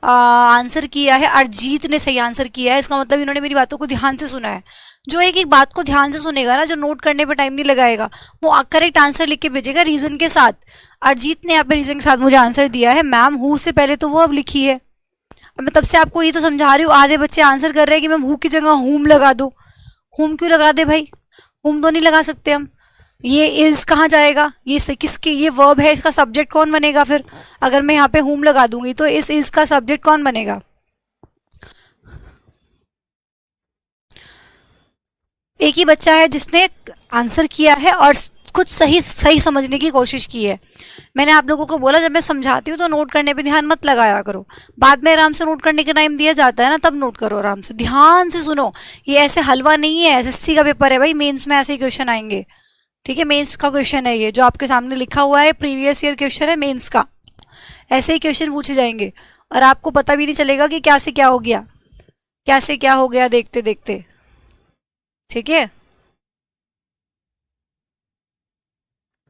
आंसर किया है, अरजीत ने सही आंसर किया है। इसका मतलब इन्होंने मेरी बातों को ध्यान से सुना है। जो एक एक बात को ध्यान से सुनेगा ना, जो नोट करने पे टाइम नहीं लगाएगा, वो करेक्ट आंसर लिख के भेजेगा रीजन के साथ। अरजीत ने यहाँ पे रीजन के साथ मुझे आंसर दिया है। मैम हु से पहले तो वो अब लिखी है। अब मैं तब से आपको ये तो समझा रही हूँ, आधे बच्चे आंसर कर रहे हैं कि मैम हु की जगह हुम लगा दो। हुम क्यों लगा दे भाई, हुम तो नहीं लगा सकते हम। ये इज कहाँ जाएगा, ये किसके, ये वर्ब है, इसका सब्जेक्ट कौन बनेगा फिर। अगर मैं यहाँ पे हुम लगा दूंगी तो इस इज का सब्जेक्ट कौन बनेगा। एक ही बच्चा है जिसने आंसर किया है और कुछ सही सही समझने की कोशिश की है। मैंने आप लोगों को बोला जब मैं समझाती हूँ तो नोट करने पे ध्यान मत लगाया करो, बाद में आराम से नोट करने का टाइम दिया जाता है ना, तब नोट करो, आराम से ध्यान से सुनो। ये ऐसे हलवा नहीं है, एसएससी का पेपर है भाई, मेंस में ऐसे ही क्वेश्चन आएंगे। ठीक है, मेंस का क्वेश्चन है ये जो आपके सामने लिखा हुआ है, प्रीवियस ईयर क्वेश्चन है मेंस का। ऐसे ही क्वेश्चन पूछे जाएंगे और आपको पता भी नहीं चलेगा कि क्या से क्या हो गया, क्या से क्या हो गया देखते देखते। ठीक है,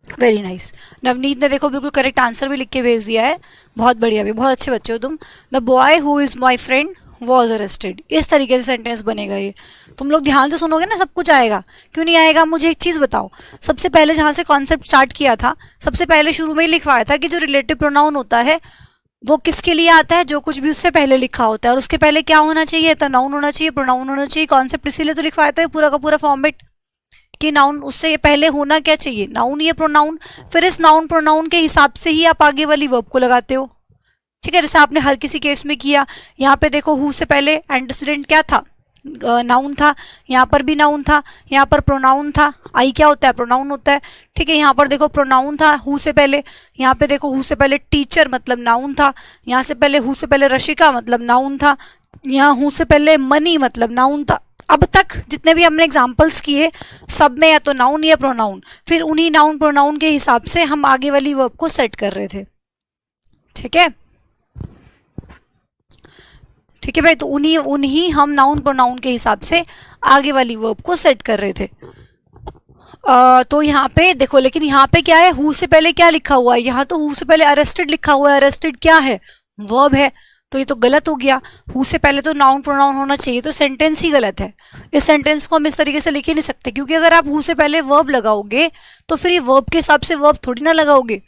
वेरी नाइस। नवनीत ने देखो बिल्कुल करेक्ट आंसर भी लिख के भेज दिया है। बहुत बढ़िया, भी बहुत अच्छे बच्चे हो तुम। The boy who is my friend was arrested, इस तरीके से सेंटेंस बनेगा ये। तुम लोग ध्यान से सुनोगे ना सब कुछ आएगा। क्यों नहीं आएगा, मुझे एक चीज़ बताओ। सबसे पहले जहाँ से कॉन्सेप्ट स्टार्ट किया था, सबसे पहले शुरू में ही लिखवाया था कि जो रिलेटिव प्रोनाउन होता है वो किसके लिए आता है, जो कुछ भी उससे पहले लिखा होता है। और उसके पहले क्या होना चाहिए, तो नाउन होना चाहिए, प्रोनाउन होना चाहिए। कॉन्सेप्ट इसीलिए तो लिखवाया था पूरा का पूरा फॉर्मेट कि नाउन उससे पहले होना क्या चाहिए, नाउन या प्रोनाउन। फिर इस नाउन प्रोनाउन के हिसाब से ही आप आगे वाली वर्ब को लगाते हो। ठीक है, जैसे आपने हर किसी केस में किया। यहाँ पे देखो हु से पहले एंटीसीडेंट क्या था, नाउन था। यहाँ पर भी नाउन था, यहाँ पर प्रोनाउन था। आई क्या होता है, प्रोनाउन होता है। ठीक है, यहाँ पर देखो प्रोनाउन था हु से पहले। यहाँ पे देखो हु से पहले टीचर मतलब नाउन था। यहाँ से पहले हु से पहले रशिका मतलब नाउन था। यहाँ हु से पहले मनी मतलब नाउन था। अब तक जितने भी हमने एग्जाम्पल्स किए सब में या तो नाउन या प्रोनाउन, फिर उन्हीं नाउन प्रोनाउन के हिसाब से हम आगे वाली वर्ब को सेट कर रहे थे। ठीक है, ठीक है भाई, तो उन्हीं हम नाउन प्रोनाउन के हिसाब से आगे वाली वर्ब को सेट कर रहे थे। तो यहाँ पे देखो, लेकिन यहाँ पे क्या है, हु से पहले क्या लिखा हुआ है, यहाँ तो हु से पहले अरेस्टेड लिखा हुआ है। अरेस्टेड क्या है, वर्ब है, तो ये तो गलत हो गया। हु से पहले तो नाउन प्रोनाउन होना चाहिए, तो सेंटेंस ही गलत है। इस सेंटेंस को हम इस तरीके से लिख ही नहीं सकते, क्योंकि अगर आप हु से पहले वर्ब लगाओगे तो फिर ये वर्ब के हिसाब से वर्ब थोड़ी ना लगाओगे।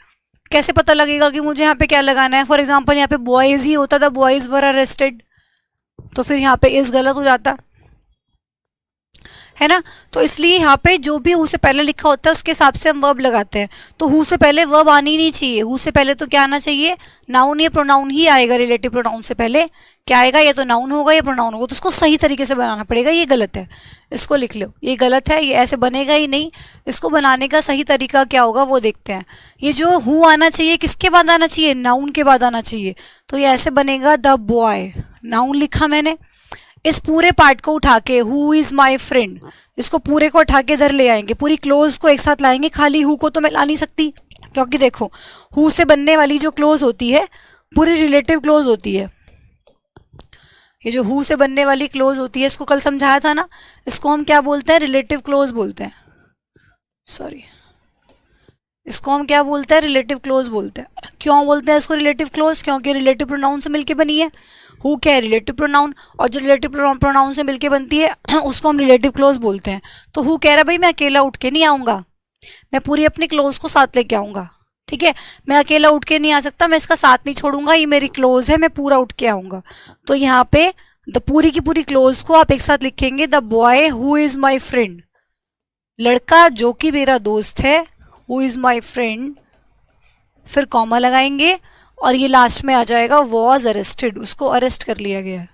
कैसे पता लगेगा कि मुझे यहाँ पे क्या लगाना है। फॉर एग्जाम्पल यहाँ पे बॉयज ही होता था, बॉयज वर अरेस्टेड, तो फिर यहाँ पे इस गलत हो जाता है ना। तो इसलिए यहाँ पे जो भी हु से पहले लिखा होता है उसके हिसाब से हम वर्ब लगाते हैं। तो हु से पहले वर्ब आनी नहीं चाहिए, हु से पहले तो क्या आना चाहिए, नाउन या प्रोनाउन ही आएगा। रिलेटिव प्रोनाउन से पहले क्या आएगा, या तो नाउन होगा या प्रोनाउन होगा। तो उसको सही तरीके से बनाना पड़ेगा। ये गलत है, इसको लिख लो, ये गलत है, ये ऐसे बनेगा ही नहीं। इसको बनाने का सही तरीका क्या होगा वो देखते हैं। ये जो हु आना चाहिए किसके बाद आना चाहिए, नाउन के बाद आना चाहिए। तो ये ऐसे बनेगा, द बॉय, नाउन लिखा मैंने। इस पूरे पार्ट को उठा के हु इज माई फ्रेंड, इसको पूरे को उठा के इधर ले आएंगे, पूरी क्लोज को एक साथ लाएंगे। खाली हु को तो मैं ला नहीं सकती, क्योंकि देखो हु से बनने वाली जो क्लोज होती है पूरी रिलेटिव क्लोज होती है। ये जो हु से बनने वाली क्लोज होती है, इसको कल समझाया था ना, इसको हम क्या बोलते हैं, रिलेटिव क्लोज बोलते हैं। सॉरी, इसको हम क्या बोलते हैं, रिलेटिव क्लोज बोलते हैं। क्यों बोलते हैं इसको रिलेटिव क्लोज, क्योंकि रिलेटिव प्रोनाउन से मिलके बनी है। हु क्या है, रिलेटिव प्रोनाउन, और जो रिलेटिव प्रोनाउन से मिलके बनती है उसको हम रिलेटिव क्लोज बोलते हैं। तो हु कह रहा है भाई मैं अकेला उठ के नहीं आऊंगा, मैं पूरी अपनी क्लोज को साथ लेके आऊंगा। ठीक है, मैं अकेला उठ के नहीं आ सकता, मैं इसका साथ नहीं छोड़ूंगा, ये मेरी क्लोज है, मैं पूरा उठ के आऊंगा। तो यहाँ पे द पूरी की पूरी क्लोज को आप एक साथ लिखेंगे, the boy who is my friend, लड़का जो कि मेरा दोस्त है, हु इज माई फ्रेंड, फिर कॉमा लगाएंगे और ये लास्ट में आ जाएगा वॉज अरेस्टेड, उसको अरेस्ट कर लिया गया।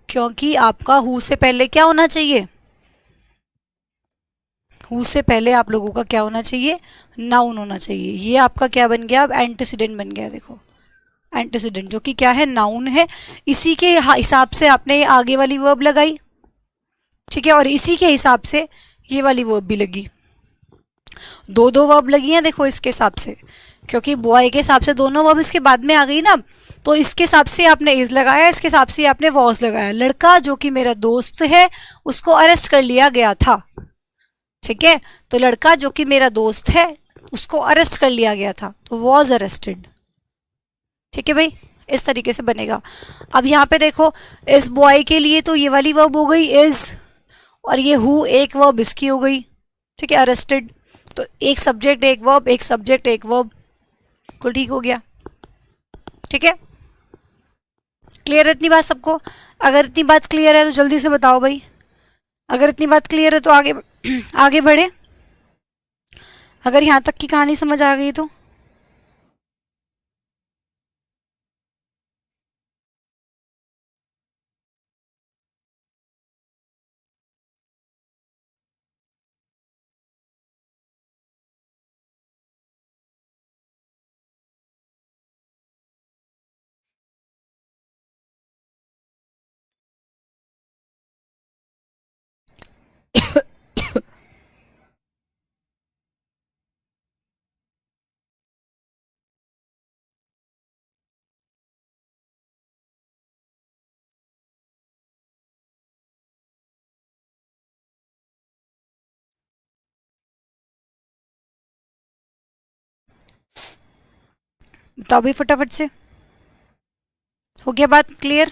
क्योंकि आपका हु से पहले क्या होना चाहिए, हु से पहले आप लोगों का क्या होना चाहिए, नाउन होना चाहिए। ये आपका क्या बन गया, अब एंटीसीडेंट बन गया। देखो एंटीसीडेंट जो कि क्या है, नाउन है। इसी के हिसाब से आपने आगे वाली वर्ब लगाई, ठीक है, और इसी के हिसाब से ये वाली वर्ब भी लगी। दो दो वर्ब लगी हैं देखो इसके हिसाब से, क्योंकि बॉय के हिसाब से दोनों वर्ब इसके बाद में आ गई ना, तो इसके हिसाब से आपने इज लगाया, इसके हिसाब से आपने वॉज लगाया। लड़का जो कि मेरा दोस्त है उसको अरेस्ट कर लिया गया था। ठीक है, तो लड़का जो कि मेरा दोस्त है उसको अरेस्ट कर लिया गया था, तो वॉज अरेस्टेड। ठीक है भाई, इस तरीके से बनेगा। अब यहाँ पे देखो इस बॉय के लिए तो ये वाली वर्ब हो गई इज, और ये हु एक वर्ब इसकी हो गई। ठीक है, अरेस्टेड, तो एक सब्जेक्ट एक वर्ब, एक सब्जेक्ट एक वर्ब, बिल्कुल ठीक हो गया। ठीक है, क्लियर है इतनी बात सबको? अगर इतनी बात क्लियर है तो जल्दी से बताओ भाई, अगर इतनी बात क्लियर है तो आगे आगे बढ़े। अगर यहाँ तक की कहानी समझ आ गई तो बताओ भाई फटाफट से, हो गया बात क्लियर?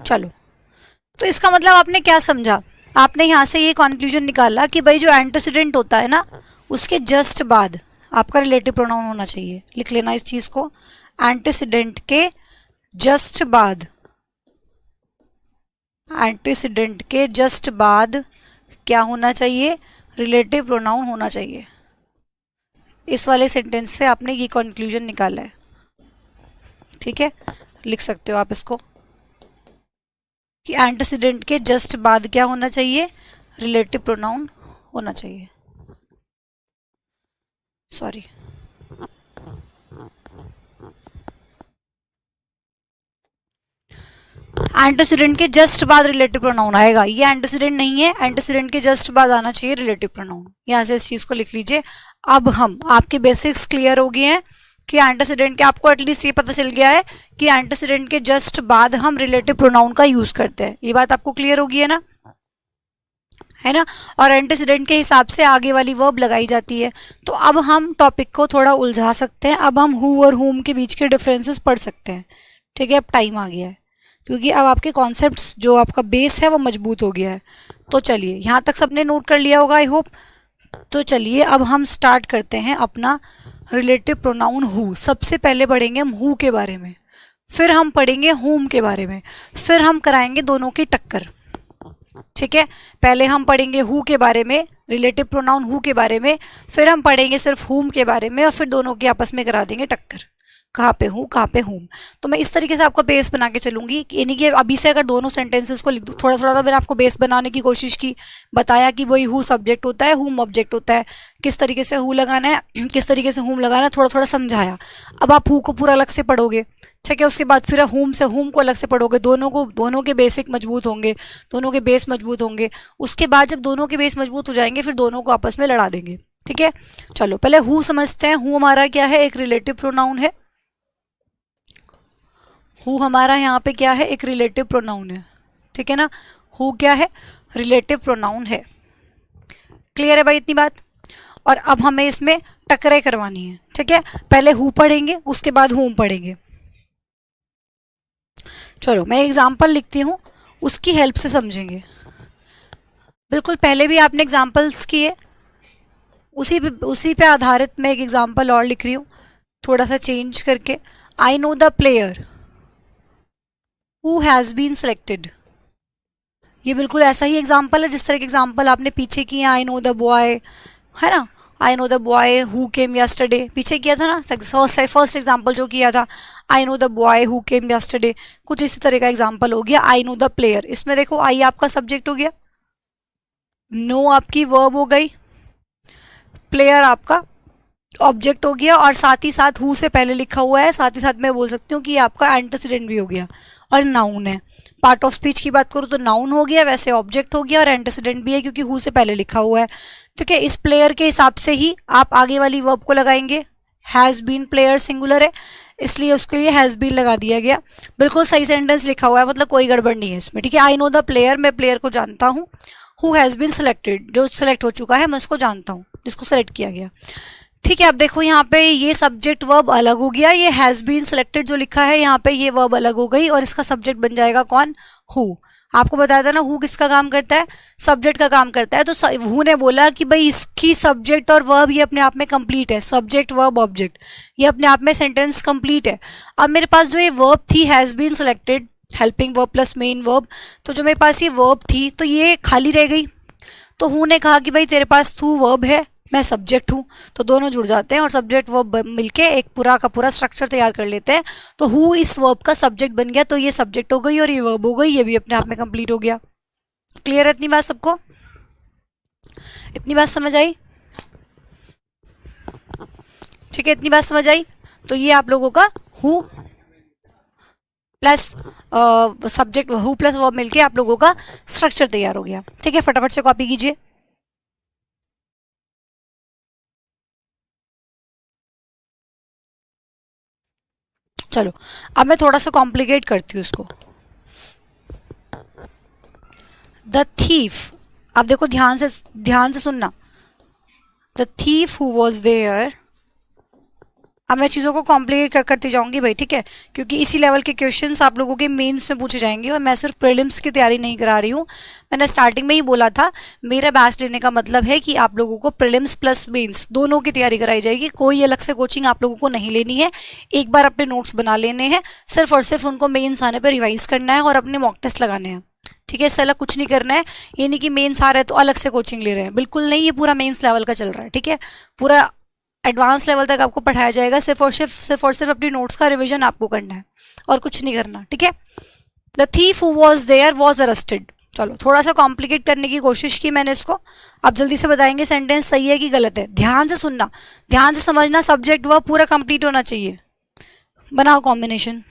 चलो, तो इसका मतलब आपने क्या समझा, आपने यहाँ से ये कंक्लूजन निकाला कि भाई जो एंटीसीडेंट होता है ना उसके जस्ट बाद आपका रिलेटिव प्रोनाउन होना चाहिए। लिख लेना इस चीज को, एंटीसीडेंट के जस्ट बाद, एंटीसीडेंट के जस्ट बाद क्या होना चाहिए, रिलेटिव प्रोनाउन होना चाहिए। इस वाले सेंटेंस से आपने ये कंक्लूजन निकाला है। ठीक है, लिख सकते हो आप इसको कि एंटीसीडेंट के जस्ट बाद क्या होना चाहिए, रिलेटिव प्रोनाउन होना चाहिए। सॉरी, एंटीसीडेंट के जस्ट बाद रिलेटिव प्रोनाउन आएगा, ये एंटीसीडेंट नहीं है, एंटीसीडेंट के जस्ट बाद आना चाहिए रिलेटिव प्रोनाउन। यहां से इस चीज को लिख लीजिए। अब हम आपके बेसिक्स क्लियर हो गए हैं कि एंटीसीडेंट के, आपको एटलीस्ट ये पता चल गया है कि एंटीसीडेंट के जस्ट बाद हम रिलेटिव प्रोनाउन का यूज करते हैं। ये बात आपको क्लियर होगी है ना, है ना, और एंटीसीडेंट के हिसाब से आगे वाली वर्ब लगाई जाती है। तो अब हम टॉपिक को थोड़ा उलझा सकते हैं, अब हम हु और हुम के बीच के डिफरेंसेस पढ़ सकते हैं। ठीक है, अब टाइम आ गया है, क्योंकि अब आपके कॉन्सेप्ट्स, जो आपका बेस है वो मजबूत हो गया है। तो चलिए, यहाँ तक सबने नोट कर लिया होगा आई होप। तो चलिए अब हम स्टार्ट करते हैं अपना रिलेटिव प्रोनाउन हु। सबसे पहले पढ़ेंगे हम हु के बारे में, फिर हम पढ़ेंगे हुम के बारे में, फिर हम कराएंगे दोनों की टक्कर। ठीक है, पहले हम पढ़ेंगे हु के बारे में, रिलेटिव प्रोनाउन हु के बारे में, फिर हम पढ़ेंगे सिर्फ हुम के बारे में, और फिर दोनों की आपस में करा देंगे टक्कर, कहाँ पे हूँ कहाँ पे हूँ। तो मैं इस तरीके से आपका बेस बना के चलूंगी, यानी कि अभी से अगर दोनों सेंटेंसेस को लिख दूँ, थोड़ा थोड़ा तो मैंने आपको बेस बनाने की कोशिश की, बताया कि वही हु सब्जेक्ट होता है, हुम ऑब्जेक्ट होता है, किस तरीके से हु लगाना है, किस तरीके से हुम लगाना है, थोड़ा थोड़ा समझाया। अब आप हु को पूरा अलग से पढ़ोगे, ठीक है, उसके बाद फिर हुम से हुम को अलग से पढ़ोगे, दोनों के बेसिक मजबूत होंगे, दोनों के बेस मजबूत होंगे। उसके बाद जब दोनों के बेस मजबूत हो जाएंगे फिर दोनों को आपस में लड़ा देंगे। ठीक है, चलो पहले हु समझते हैं। हु हमारा क्या है, एक रिलेटिव प्रोनाउन है। हु हमारा यहाँ पे क्या है, एक रिलेटिव प्रोनाउन है। ठीक है ना, हु क्या है, रिलेटिव प्रोनाउन है। क्लियर है भाई इतनी बात? और अब हमें इसमें टकराई करवानी है, ठीक है। पहले हु पढ़ेंगे, उसके बाद हुम पढ़ेंगे। चलो मैं एग्जाम्पल लिखती हूँ, उसकी हेल्प से समझेंगे। बिल्कुल पहले भी आपने एग्जाम्पल्स किए, उसी पे आधारित मैं एक एग्जाम्पल और लिख रही हूँ, थोड़ा सा चेंज करके। I know the player who has been selected. ये बिल्कुल ऐसा ही एग्जाम्पल है जिस तरह के एग्जाम्पल आपने पीछे किए। आई नो द बॉय, है ना, आई know the boy who came yesterday, पीछे किया था ना, फर्स्ट एग्जाम्पल जो किया था, आई know the boy who came yesterday, कुछ इसी तरह का एग्जाम्पल हो गया। आई नो द प्लेयर, इसमें देखो आई आपका सब्जेक्ट हो गया, नो आपकी वर्ब हो गई, प्लेयर आपका ऑब्जेक्ट हो गया, और साथ ही साथ हु से पहले लिखा हुआ है, साथ ही साथ मैं बोल सकती हूँ कि आपका एंटेसिडेंट भी हो गया और नाउन है। पार्ट ऑफ स्पीच की बात करूँ तो नाउन हो गया, वैसे ऑब्जेक्ट हो गया और एंटेसिडेंट भी है क्योंकि हु से पहले लिखा हुआ है। ठीक है, इस प्लेयर के हिसाब से ही आप आगे वाली वर्ब को लगाएंगे। हैज़ बीन, प्लेयर सिंगुलर है इसलिए उसके लिए हैज़ बीन लगा दिया गया। बिल्कुल सही सेंटेंस लिखा हुआ है, मतलब कोई गड़बड़ नहीं है इसमें। ठीक है, आई नो द प्लेयर, मैं प्लेयर को जानता हूँ। हु हैज़ बीन सेलेक्टेड, जो सेलेक्ट हो चुका है मैं उसको जानता हूँ, जिसको सेलेक्ट किया गया। ठीक है, अब देखो यहाँ पे ये सब्जेक्ट वर्ब अलग हो गया, ये हैज़ बीन सेलेक्टेड जो लिखा है यहाँ पे ये वर्ब अलग हो गई और इसका सब्जेक्ट बन जाएगा कौन, हु। आपको बताया था ना हु किसका काम करता है, सब्जेक्ट का काम करता है। तो हु ने बोला कि भाई इसकी सब्जेक्ट और वर्ब ये अपने आप में कंप्लीट है, सब्जेक्ट वर्ब ऑब्जेक्ट, ये अपने आप में सेंटेंस कंप्लीट है। अब मेरे पास जो ये वर्ब थी has been selected, helping verb plus main verb, तो जो मेरे पास ये वर्ब थी तो ये खाली रह गई। तो हु ने कहा कि भाई तेरे पास तू वर्ब है, मैं सब्जेक्ट हूँ, तो दोनों जुड़ जाते हैं और सब्जेक्ट वर्ब मिलके एक पूरा का पूरा स्ट्रक्चर तैयार कर लेते हैं। तो हु इस वर्ब का सब्जेक्ट बन गया, तो ये सब्जेक्ट हो गई और ये वर्ब हो गई, ये भी अपने आप में कंप्लीट हो गया। क्लियर है इतनी बात सबको, इतनी बात समझ आई? ठीक है, इतनी बात समझ आई। तो ये आप लोगों का who plus subject, who plus verb मिलके आप लोगों का स्ट्रक्चर तैयार हो गया। ठीक है, फटाफट से कॉपी कीजिए। चलो अब मैं थोड़ा सा कॉम्प्लिकेट करती हूँ उसको। द थीफ, अब देखो ध्यान से सुनना। The thief who was there, अब मैं चीज़ों को कॉम्प्लिकेट करती जाऊंगी भाई, ठीक है, क्योंकि इसी लेवल के क्वेश्चंस आप लोगों के मेंस में पूछे जाएंगे और मैं सिर्फ प्रीलिम्स की तैयारी नहीं करा रही हूँ। मैंने स्टार्टिंग में ही बोला था मेरा बैच लेने का मतलब है कि आप लोगों को प्रीलिम्स प्लस मेंस दोनों की तैयारी कराई जाएगी। कोई अलग से कोचिंग आप लोगों को नहीं लेनी है, एक बार अपने नोट्स बना लेने हैं, सिर्फ और सिर्फ उनको मेंस आने पर रिवाइज करना है और अपने मॉक टेस्ट लगाने हैं। ठीक है, इससे अलग कुछ नहीं करना है। ये नहीं कि मेंस आ रहा है तो अलग से कोचिंग ले रहे हैं, बिल्कुल नहीं, ये पूरा मेंस लेवल का चल रहा है। ठीक है, पूरा एडवांस लेवल तक आपको पढ़ाया जाएगा, सिर्फ और सिर्फ अपनी नोट्स का रिवीजन आपको करना है और कुछ नहीं करना। ठीक है, the thief who was there was arrested. चलो थोड़ा सा कॉम्प्लिकेट करने की कोशिश की मैंने इसको, आप जल्दी से बताएंगे सेंटेंस सही है कि गलत है। ध्यान से सुनना, ध्यान से समझना, सब्जेक्ट वर्ब पूरा कंप्लीट होना चाहिए। बनाओ कॉम्बिनेशन।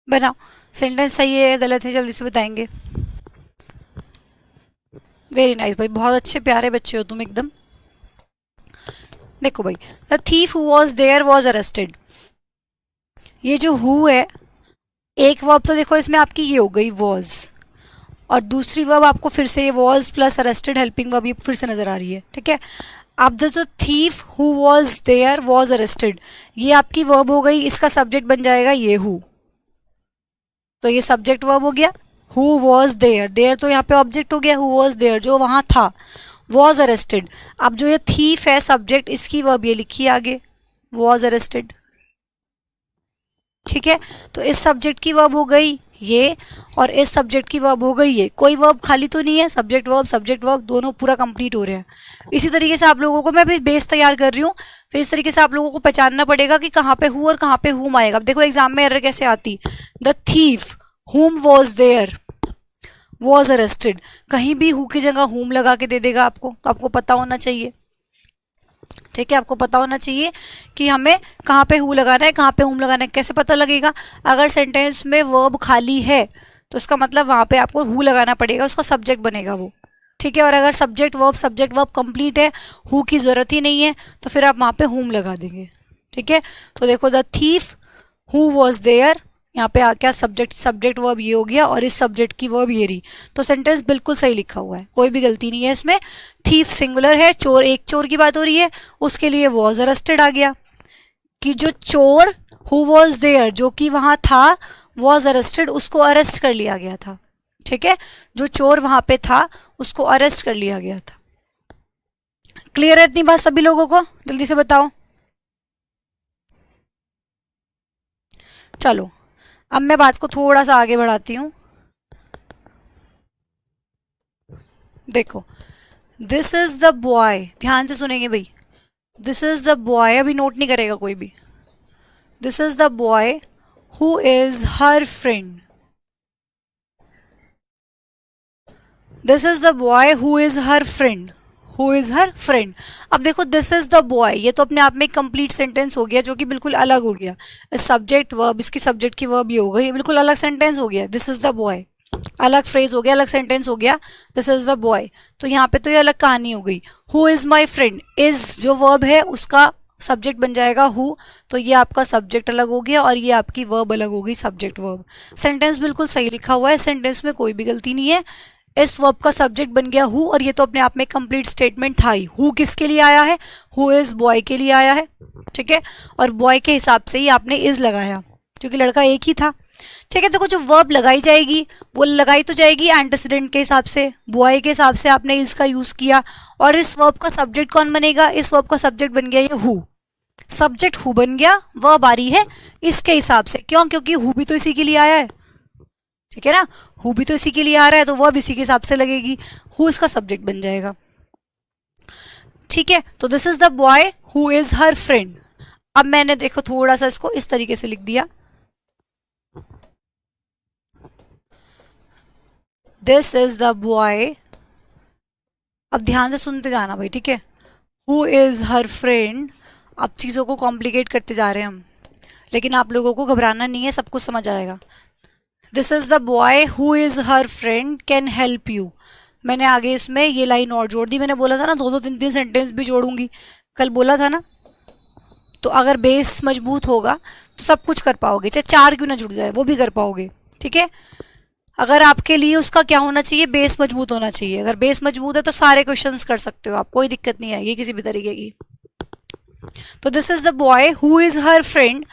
बनाओ, सेंटेंस सही है या गलत है जल्दी से बताएंगे। वेरी नाइस भाई, बहुत अच्छे प्यारे बच्चे हो तुम एकदम। देखो भाई, the thief who was there was arrested, ये जो हु है, एक वर्ब तो देखो इसमें आपकी ये हो गई वॉज, और दूसरी वर्ब आपको फिर से ये was plus arrested helping verb ये फिर से नजर आ रही है। ठीक है, अब जो thief who was there was arrested, ये आपकी वर्ब हो गई, इसका सब्जेक्ट बन जाएगा ये हु, तो ये सब्जेक्ट वर्ब हो गया। हु वॉज देयर, देयर तो यहाँ पे ऑब्जेक्ट हो गया, हु वॉज देयर जो वहां था, वॉज अरेस्टेड। अब जो ये थीफ है सब्जेक्ट, इसकी वर्ब ये लिखी आगे, वॉज अरेस्टेड। ठीक है, तो इस सब्जेक्ट की वर्ब हो गई ये और इस सब्जेक्ट की वर्ब हो गई ये, कोई वर्ब खाली तो नहीं है, सब्जेक्ट वर्ब दोनों पूरा कंप्लीट हो रहे हैं। इसी तरीके से आप लोगों को मैं अभी बेस तैयार कर रही हूँ, फिर इस तरीके से आप लोगों को पहचानना पड़ेगा कि कहाँ पे हु और कहाँ पे हुम आएगा। अब देखो एग्जाम में एरर कैसे आती, द थीफ हुम वॉज देयर, वॉज अरेस्टेड, कहीं भी हु की जगह हुम लगा के दे देगा आपको, तो आपको पता होना चाहिए, ठीक है, आपको पता होना चाहिए कि हमें कहाँ पे हु लगाना है, कहाँ पे हुम लगाना है। कैसे पता लगेगा? अगर सेंटेंस में वर्ब खाली है तो उसका मतलब वहाँ पे आपको हु लगाना पड़ेगा, उसका सब्जेक्ट बनेगा वो, ठीक है। और अगर सब्जेक्ट वर्ब कंप्लीट है, हु की जरूरत ही नहीं है, तो फिर आप वहाँ पे हुम लगा देंगे, ठीक है। तो देखो, the thief who was there, यहाँ पे आ क्या सब्जेक्ट वर्ब ये हो गया और इस सब्जेक्ट की वर्ब ये रही, तो सेंटेंस बिल्कुल सही लिखा हुआ है, कोई भी गलती नहीं है इसमें। थीफ सिंगुलर है, चोर एक चोर की बात हो रही है, उसके लिए वॉज अरेस्टेड आ गया कि जो चोर हु वॉज देयर, जो कि वहां था, वॉज अरेस्टेड, उसको अरेस्ट कर लिया गया था, ठीक है। जो चोर वहां पे था उसको अरेस्ट कर लिया गया था। क्लियर है इतनी बात सभी लोगों को? जल्दी से बताओ। चलो अब मैं बात को थोड़ा सा आगे बढ़ाती हूँ। देखो, दिस इज द बॉय, ध्यान से सुनेंगे भाई, दिस इज द बॉय, अभी नोट नहीं करेगा कोई भी। This is the boy who is her friend, this is the boy who is her friend, who is her friend. अब देखो, दिस इज द बॉय, ये तो अपने आप में एक कंप्लीट सेंटेंस हो गया, जो कि बिल्कुल अलग हो गया। सब्जेक्ट वर्ब, इसकी सब्जेक्ट की वर्ब ये हो गई, ये बिल्कुल अलग सेंटेंस हो गया। दिस इज द बॉय अलग फ्रेज हो गया, अलग सेंटेंस हो गया, दिस इज द बॉय। तो यहाँ पे तो ये अलग कहानी हो गई। Who is my friend, is जो वर्ब है उसका सब्जेक्ट बन जाएगा हु, तो ये आपका सब्जेक्ट अलग हो गया और ये आपकी वर्ब अलग हो गई, सब्जेक्ट वर्ब। सेंटेंस बिल्कुल सही लिखा हुआ है, सेंटेंस में कोई भी गलती नहीं है। इस वर्ब का सब्जेक्ट बन गया हु, और ये तो अपने आप में कंप्लीट स्टेटमेंट था ही। हु किसके लिए आया है? हु इज बॉय के लिए आया है, ठीक है। और बॉय के हिसाब से ही आपने इज लगाया, क्योंकि लड़का एक ही था, ठीक है। तो जो वर्ब लगाई जाएगी वो लगाई तो जाएगी एंटीसीडेंट के हिसाब से, बॉय के हिसाब से आपने इज का यूज किया। और इस वर्ब का सब्जेक्ट कौन बनेगा? इस वर्ब का सब्जेक्ट बन गया ये हु, सब्जेक्ट हु बन गया, वर्ब आ रही है इसके हिसाब से। क्यों? क्योंकि हु भी तो इसी के लिए आया है, ठीक है ना। हु भी तो इसी के लिए आ रहा है, तो वर्ब इसी के हिसाब से लगेगी, हु इसका सब्जेक्ट बन जाएगा, ठीक है। तो this is the boy who is her friend. अब मैंने देखो थोड़ा सा इसको इस तरीके से लिख दिया, दिस इज द बॉय, अब ध्यान से सुनते जाना भाई, ठीक है। हु इज हर फ्रेंड, अब चीज़ों को कॉम्प्लिकेट करते जा रहे हैं हम, लेकिन आप लोगों को घबराना नहीं है, सब कुछ समझ आएगा। This is the boy who is her friend can help you. मैंने आगे इसमें ये लाइन और जोड़ दी, मैंने बोला था ना दो दो तीन तीन सेंटेंस भी जोड़ूंगी, कल बोला था ना। तो अगर बेस मजबूत होगा तो सब कुछ कर पाओगे, चाहे चार क्यों ना जुड़ जाए वो भी कर पाओगे, ठीक है। अगर आपके लिए उसका क्या होना चाहिए? बेस मजबूत होना चाहिए। अगर बेस मजबूत है तो सारे क्वेश्चंस कर सकते हो आप, कोई दिक्कत नहीं आएगी किसी भी तरीके की। तो this is the boy who is her friend,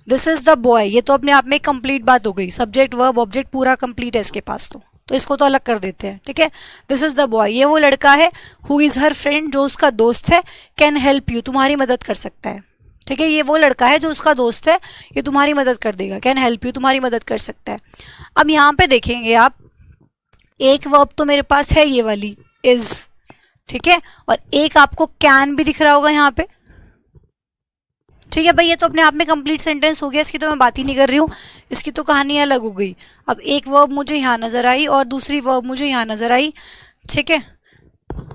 this is the boy, ये तो अपने आप में कंप्लीट बात हो गई, सब्जेक्ट वर्ब ऑब्जेक्ट पूरा कंप्लीट है इसके पास, तो इसको तो अलग कर देते हैं, ठीक है। दिस इज द बॉय, ये वो लड़का है, हु इज हर फ्रेंड, जो उसका दोस्त है, कैन हेल्प यू, तुम्हारी मदद कर सकता है, ठीक है। ये वो लड़का है जो उसका दोस्त है, ये तुम्हारी मदद कर देगा, कैन हेल्प यू, तुम्हारी मदद कर सकता है। अब यहाँ पे देखेंगे आप, एक वर्ब तो मेरे पास है ये वाली इज, ठीक है, और एक आपको कैन भी दिख रहा होगा यहाँ पे, ठीक है भाई। ये तो अपने आप में कंप्लीट सेंटेंस हो गया, इसकी तो मैं बात ही नहीं कर रही हूँ, इसकी तो कहानी अलग हो गई। अब एक वर्ब मुझे यहाँ नजर आई और दूसरी वर्ब मुझे यहाँ नजर आई, ठीक है।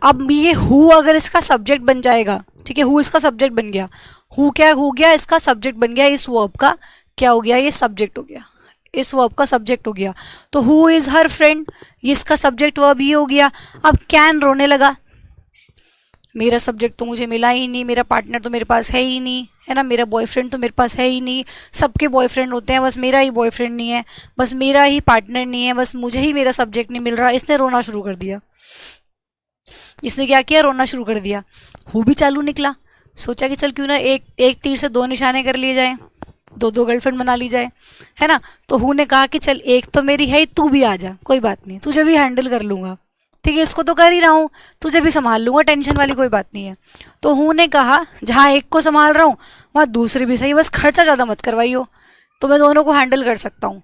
अब ये हु अगर इसका सब्जेक्ट बन जाएगा, ठीक है, हु इसका सब्जेक्ट बन गया, हु क्या हो गया? इसका सब्जेक्ट बन गया, इस वर्ब का क्या हो गया? ये सब्जेक्ट हो गया, इस वर्ब का सब्जेक्ट हो गया। तो हु इज हर फ्रेंड, ये इसका सब्जेक्ट वर्ब ही हो गया। अब कैन रोने लगा, मेरा सब्जेक्ट तो मुझे मिला ही नहीं, मेरा पार्टनर तो मेरे पास है ही नहीं, है ना, मेरा बॉयफ्रेंड तो मेरे पास है ही नहीं, सबके बॉयफ्रेंड होते हैं, बस मेरा ही बॉयफ्रेंड नहीं है, बस मेरा ही पार्टनर नहीं है, बस मुझे ही मेरा सब्जेक्ट नहीं मिल रहा। इसने रोना शुरू कर दिया, इसने क्या किया? रोना शुरू कर दिया। हु भी चालू निकला, सोचा कि चल क्यों ना एक तीर से दो निशाने कर लिए जाए, दो दो गर्लफ्रेंड बना ली जाए, है ना। तो हु ने कहा कि चल एक तो मेरी है, तू भी आ जा, कोई बात नहीं, तुझे भी हैंडल कर लूंगा, ठीक है, इसको तो कर ही रहा हूँ, तुझे भी संभाल लूंगा, टेंशन वाली कोई बात नहीं है। तो हु ने कहा जहाँ एक को संभाल रहा हूँ वहाँ दूसरी भी सही, बस खर्चा ज़्यादा मत करवाइयो, तो मैं दोनों को हैंडल कर सकता हूँ,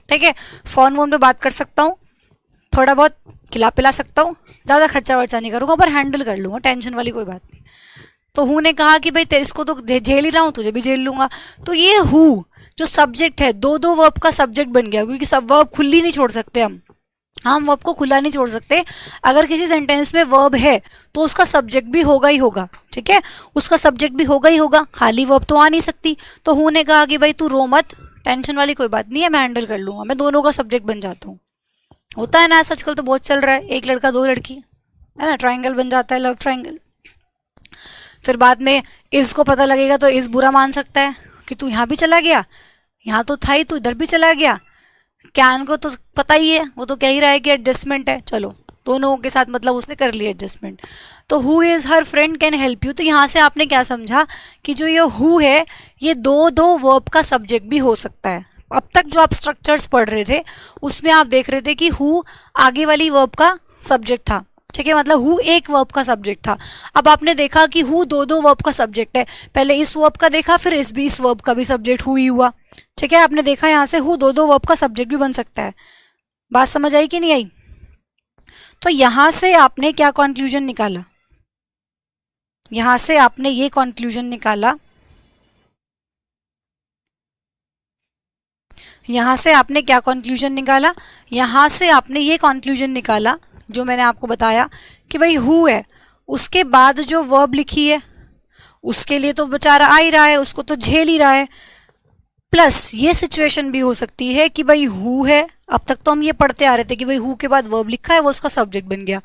ठीक है। फ़ोन वोन पे बात कर सकता हूँ, थोड़ा बहुत खिला पिला सकता हूँ, ज़्यादा खर्चा वर्चा नहीं करूँगा, पर हैंडल कर लूँगा, टेंशन वाली कोई बात नहीं। तो हु ने कहा कि भाई इसको तो झेल ही रहा हूँ, तुझे भी झेल लूंगा। तो ये हु जो सब्जेक्ट है, दो दो वर्ब का सब्जेक्ट बन गया, क्योंकि सब वर्ब खुली नहीं छोड़ सकते हम, हम वर्ब को खुला नहीं छोड़ सकते। अगर किसी सेंटेंस में वर्ब है तो उसका सब्जेक्ट भी होगा ही होगा, ठीक है, उसका सब्जेक्ट भी होगा ही होगा, खाली वर्ब तो आ नहीं सकती। तो हूँ ने कहा कि भाई तू रो मत, टेंशन वाली कोई बात नहीं है, मैं हैंडल कर लूंगा, मैं दोनों का सब्जेक्ट बन जाता हूँ। होता है ना ऐसा, आजकल तो बहुत चल रहा है, एक लड़का दो लड़की, है ना, ट्राइंगल बन जाता है, लव ट्राइंगल। फिर बाद में इसको पता लगेगा तो इस बुरा मान सकता है कि तू यहाँ भी चला गया, यहाँ तो था ही, तू इधर भी चला गया। कैन को तो पता ही है, वो तो कह ही रहा है कि एडजस्टमेंट है, चलो दोनों के साथ मतलब उसने कर लिया एडजस्टमेंट। तो who is her friend can help you, तो यहाँ से आपने क्या समझा कि जो ये हु है ये दो दो वर्ब का सब्जेक्ट भी हो सकता है। अब तक जो आप स्ट्रक्चर्स पढ़ रहे थे उसमें आप देख रहे थे कि हु आगे वाली वर्ब का सब्जेक्ट था, ठीक है, मतलब हु एक वर्ब का सब्जेक्ट था। अब आपने देखा कि हु दो दो वर्ब का सब्जेक्ट है, पहले इस वर्ब का देखा, फिर इस वर्ब का भी सब्जेक्ट हु ही हुआ, ठीक है। आपने देखा यहाँ से हु दो दो वर्ब का सब्जेक्ट भी बन सकता है। बात समझ आई कि नहीं आई? तो यहां से आपने क्या कंक्लूजन निकाला, यहां से आपने ये कंक्लूजन निकाला, यहां से आपने क्या कंक्लूजन निकाला, यहां से आपने ये कंक्लूजन निकाला जो मैंने आपको बताया कि भाई हु है, उसके बाद जो वर्ब लिखी है उसके लिए तो बेचारा आ ही रहा है, उसको तो झेल ही रहा है। प्लस ये सिचुएशन भी हो सकती है कि भाई हु है, अब तक तो हम ये पढ़ते आ रहे थे कि भाई हु के बाद वर्ब लिखा है वो उसका सब्जेक्ट बन गया,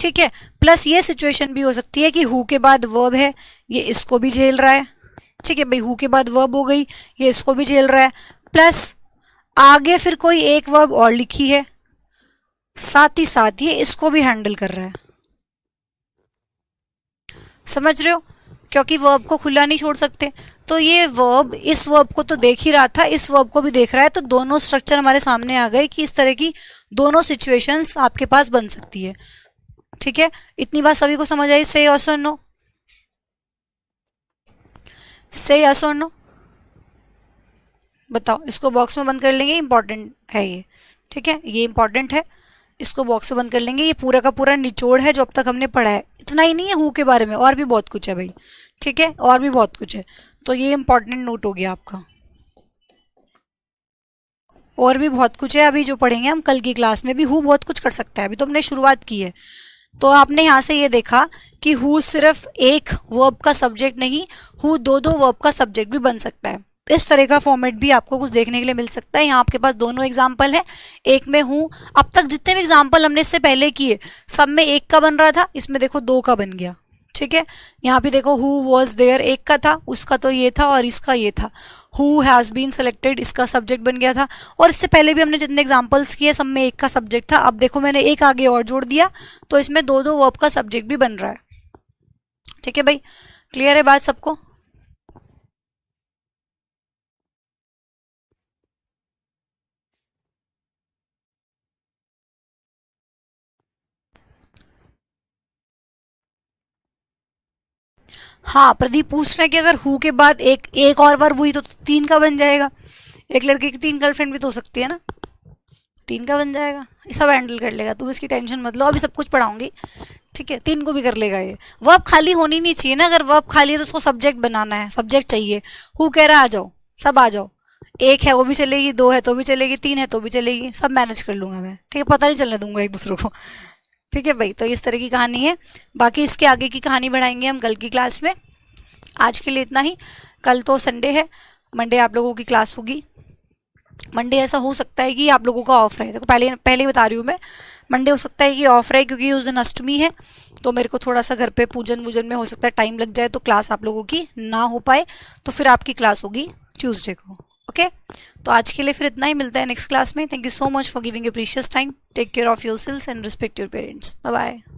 ठीक है। प्लस ये सिचुएशन भी हो सकती है कि हु के बाद वर्ब है, ये इसको भी झेल रहा है, ठीक है, भाई हु के बाद वर्ब हो गई, ये इसको भी झेल रहा है, प्लस आगे फिर कोई एक वर्ब और लिखी है, साथ ही साथ ये इसको भी हैंडल कर रहा है। समझ रहे हो? क्योंकि वर्ब को खुला नहीं छोड़ सकते, तो ये वर्ब इस वर्ब को तो देख ही रहा था, इस वर्ब को भी देख रहा है, तो दोनों स्ट्रक्चर हमारे सामने आ गए कि इस तरह की दोनों सिचुएशंस आपके पास बन सकती है, ठीक है। इतनी बात सभी को समझ आई? से यस और नो, से यस और नो, बताओ। इसको बॉक्स में बंद कर लेंगे, इंपॉर्टेंट है ये, ठीक है, ये इंपॉर्टेंट है, इसको बॉक्स में बंद कर लेंगे। ये पूरा का पूरा निचोड़ है जो अब तक हमने पढ़ा है, इतना ही नहीं है हु के बारे में, और भी बहुत कुछ है भाई, ठीक है, और भी बहुत कुछ है, तो ये इंपॉर्टेंट नोट हो गया आपका। और भी बहुत कुछ है, अभी जो पढ़ेंगे हम कल की क्लास में भी हु बहुत कुछ कर सकता है, अभी तो हमने शुरुआत की है। तो आपने यहाँ से ये देखा कि हु सिर्फ एक वर्ब का सब्जेक्ट नहीं, हु दो दो वर्ब का सब्जेक्ट भी बन सकता है। इस तरह का फॉर्मेट भी आपको कुछ देखने के लिए मिल सकता है। यहाँ आपके पास दोनों एग्जाम्पल है, एक में हूँ, अब तक जितने भी एग्जाम्पल हमने इससे पहले किए सब में एक का बन रहा था, इसमें देखो दो का बन गया, ठीक है। यहाँ पे देखो हु वॉज देयर एक का था, उसका तो ये था और इसका ये था, हु हैज बीन सेलेक्टेड इसका सब्जेक्ट बन गया था। और इससे पहले भी हमने जितने एग्जाम्पल्स किए सब में एक का सब्जेक्ट था, अब देखो मैंने एक आगे और जोड़ दिया तो इसमें दो दो वर्ब का सब्जेक्ट भी बन रहा है, ठीक है भाई। क्लियर है बात सबको? हाँ, प्रदीप पूछ रहे हैं कि अगर हु के बाद एक एक और वर्ब हुई तो तीन का बन जाएगा, एक लड़के की तीन गर्लफ्रेंड भी तो हो सकती है ना, तीन का बन जाएगा, ये सब हैंडल कर लेगा, तू इसकी टेंशन मत लो, अभी सब कुछ पढ़ाऊंगी, ठीक है, तीन को भी कर लेगा ये। वर्ब खाली होनी नहीं चाहिए ना, अगर वर्ब खाली है तो उसको सब्जेक्ट बनाना है, सब्जेक्ट चाहिए। हु कह रहा है आ जाओ, सब आ जाओ, एक है वो भी चलेगी, दो है तो भी चलेगी, तीन है तो भी चलेगी, सब मैनेज कर लूंगा मैं, ठीक है, पता नहीं चलने दूंगा एक दूसरे को, ठीक है भाई। तो इस तरह की कहानी है, बाकी इसके आगे की कहानी बढ़ाएंगे हम कल की क्लास में। आज के लिए इतना ही, कल तो संडे है, मंडे आप लोगों की क्लास होगी। मंडे ऐसा हो सकता है कि आप लोगों का ऑफ रहे, देखो पहले पहले ही बता रही हूँ मैं, मंडे हो सकता है कि ऑफ रहे क्योंकि उस दिन अष्टमी है, तो मेरे को थोड़ा सा घर पे पूजन वूजन में हो सकता है टाइम लग जाए, तो क्लास आप लोगों की ना हो पाए, तो फिर आपकी क्लास होगी ट्यूसडे को, ओके। तो आज के लिए फिर इतना ही, मिलता है नेक्स्ट क्लास में। Thank you so much for giving your precious time, take care of yourself and respect your parents, bye bye.